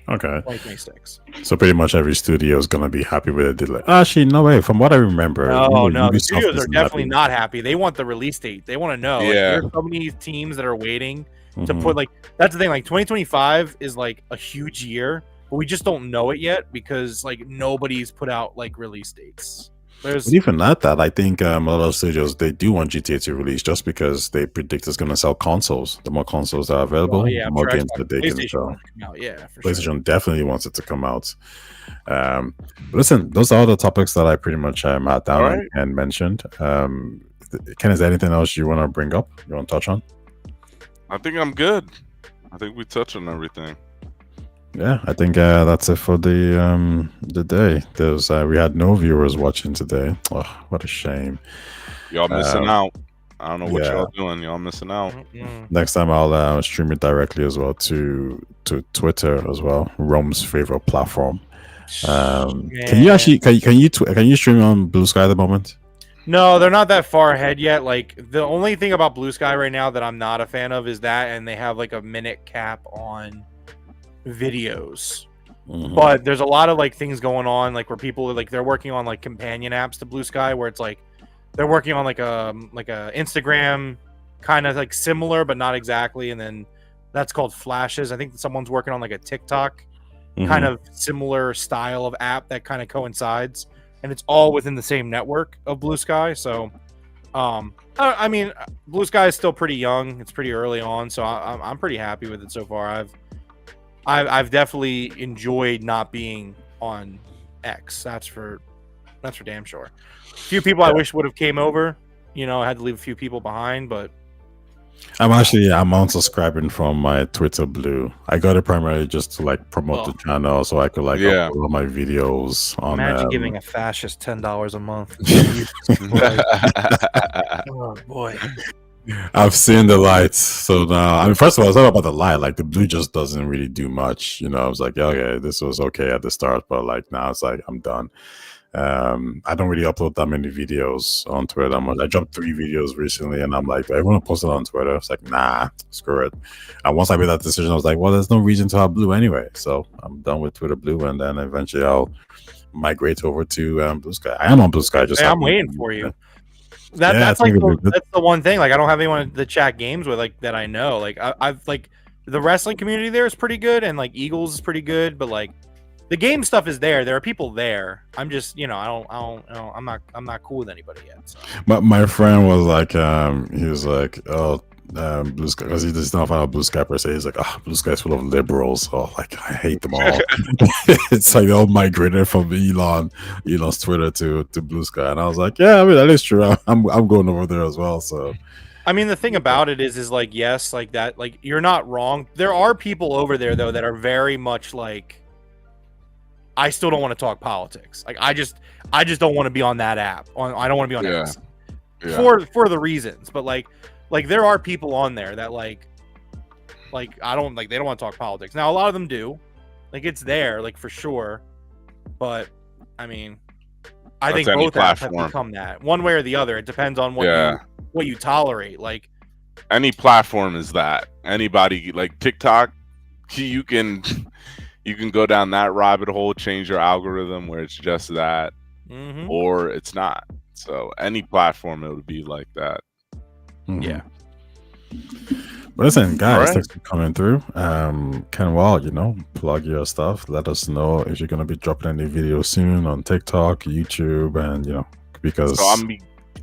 Okay. 2026. So pretty much every studio is gonna be happy with a delay. Actually, no way. From what I remember, no, the Ubisoft studios are isn't definitely happy. not happy. They want the release date. They want to know. Yeah. There's so many teams that are waiting to put that's the thing. 2025 is a huge year, but we just don't know it yet because nobody's put out release dates. But even at that, I think a lot of studios, they do want GTA to release just because they predict it's going to sell consoles. The more consoles that are available, the more games that they can sell. Yeah, for PlayStation sure. definitely wants it to come out. Listen, those are all the topics that I pretty much had down and mentioned. Ken, is there anything else you want to bring up? You want to touch on? I think I'm good. I think we touched on everything. Yeah, I think that's it for the day. There's we had no viewers watching today. Oh, what a shame. Y'all missing out. I don't know what y'all doing. Y'all missing out. Next time I'll stream it directly as well to Twitter as well, Rome's favorite platform. Can you actually can you stream on Blue Sky at the moment? No, they're not that far ahead yet. The only thing about Blue Sky right now that I'm not a fan of is that, and they have a minute cap on videos. But there's a lot of things going on where people they're working on companion apps to Blue Sky, where it's they're working on a Instagram kind of similar but not exactly, and then that's called Flashes. I think someone's working on a TikTok kind of similar style of app that kind of coincides, and it's all within the same network of Blue Sky. So I mean, Blue Sky is still pretty young, it's pretty early on, so I'm pretty happy with it so far. I've definitely enjoyed not being on X. That's for damn sure. A few people I wish would have came over. I had to leave a few people behind, but I'm unsubscribing from my Twitter Blue. I got it primarily just to promote the channel, so I could upload all my videos on. Imagine giving a fascist $10 a month. Oh boy. I've seen the lights, so now first of all, it's not about the light. The blue just doesn't really do much. I was like, okay, this was okay at the start, but now it's I'm done. I don't really upload that many videos on Twitter. I dropped 3 videos recently, and I'm like, do I want to post it on Twitter? It's nah, screw it. And once I made that decision, I was like, well, there's no reason to have blue anyway, so I'm done with Twitter Blue, and then eventually I'll migrate over to Blue Sky. I am on Blue Sky. I'm waiting for you. That's the one thing. I don't have anyone to chat games with that I know. I've the wrestling community there is pretty good, and Eagles is pretty good, but the game stuff is there. There are people there. I'm just, I'm not cool with anybody yet. So. My friend was like, he was like, oh, Blue Sky, because he does not find out Blue Sky per se. He's like, Blue Sky's full of liberals. Oh, like I hate them all. It's like they all migrated from Elon's Twitter to Blue Sky, and I was like, yeah, I mean that is true. I'm going over there as well. So, I mean, the thing about it is like, yes, like that, like you're not wrong. There are people over there though that are very much like, I still don't want to talk politics. Like I just don't want to be on that app. I don't want to be on X for the reasons, but like there are people on there that like I don't like, they don't want to talk politics. Now a lot of them do, like it's there, like for sure. But I mean, I think both apps have become that one way or the other. It depends on what you tolerate. Like any platform is that. Anybody like TikTok, you can go down that rabbit hole, change your algorithm where it's just that, or it's not. So any platform, it would be like that. Mm-hmm. Yeah. But listen, guys, thanks for coming through. Kenwell, plug your stuff. Let us know if you're gonna be dropping any videos soon on TikTok, YouTube, and because so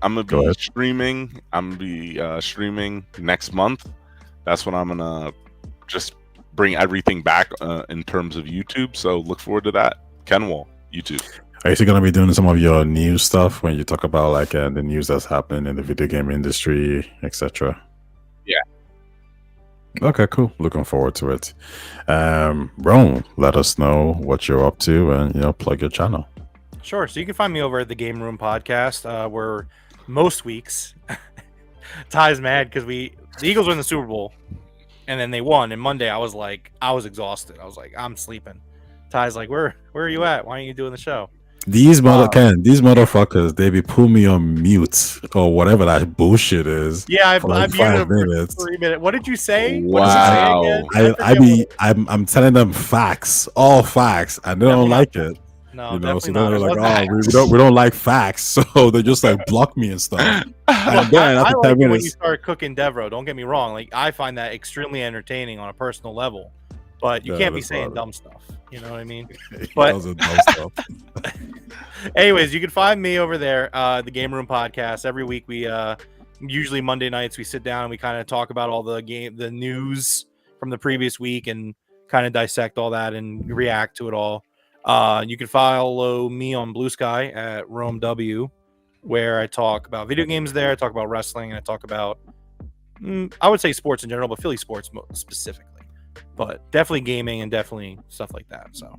I'm gonna be streaming. I'm gonna be streaming next month. That's when I'm gonna just bring everything back in terms of YouTube. So look forward to that. Kenwell, YouTube. Are you going to be doing some of your news stuff when you talk about like the news that's happening in the video game industry, etc.? Yeah. Okay, cool. Looking forward to it. Rome, let us know what you're up to and plug your channel. Sure. So you can find me over at the Game Room Podcast, where most weeks Ty's mad because the Eagles were in the Super Bowl and then they won. And Monday I was exhausted. I was like, I'm sleeping. Ty's like, where are you at? Why aren't you doing the show? These motherfuckers, they be putting me on mute or whatever that bullshit is. Yeah, I've like 5 minutes. For 3 minutes. What did you say? Wow. I'm telling them facts, all facts, and they don't like it. No, so they're like, we don't like facts, so they just like block me and stuff. And then I after like 10 minutes, when you start cooking Devro. Don't get me wrong. Like I find that extremely entertaining on a personal level, but you can't be saying dumb stuff. You know what I mean? But anyways, you can find me over there, the Game Room Podcast. Every week we usually Monday nights we sit down and we kind of talk about all the news from the previous week and kind of dissect all that and react to it all. You can follow me on Blue Sky at Rome W, where I talk about video games there, I talk about wrestling, and I talk about I would say sports in general, but Philly sports specifically. But definitely gaming and definitely stuff like that. So,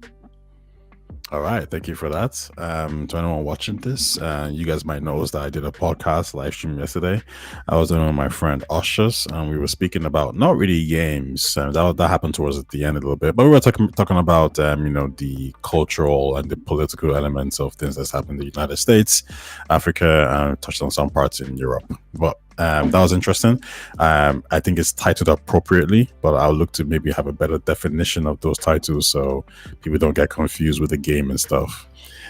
all right, thank you for that. To anyone watching this, you guys might notice that I did a podcast live stream yesterday. I was doing with my friend Ushers, and we were speaking about not really games. That happened towards the end a little bit, but we were talking about the cultural and the political elements of things that's happened in the United States, Africa, and touched on some parts in Europe. But that was interesting. I think it's titled appropriately, but I'll look to maybe have a better definition of those titles so people don't get confused with the game and stuff.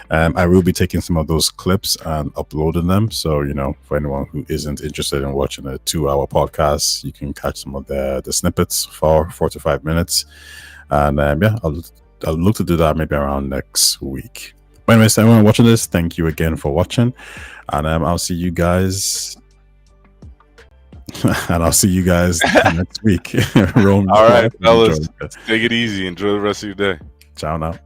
I will be taking some of those clips and uploading them. So, for anyone who isn't interested in watching a 2-hour podcast, you can catch some of the snippets for 4 to 5 minutes. And I'll look to do that maybe around next week. But anyways, everyone watching this, thank you again for watching. And I'll see you guys. And I'll see you guys next week. All right, fellas. Take it easy. Enjoy the rest of your day. Ciao now.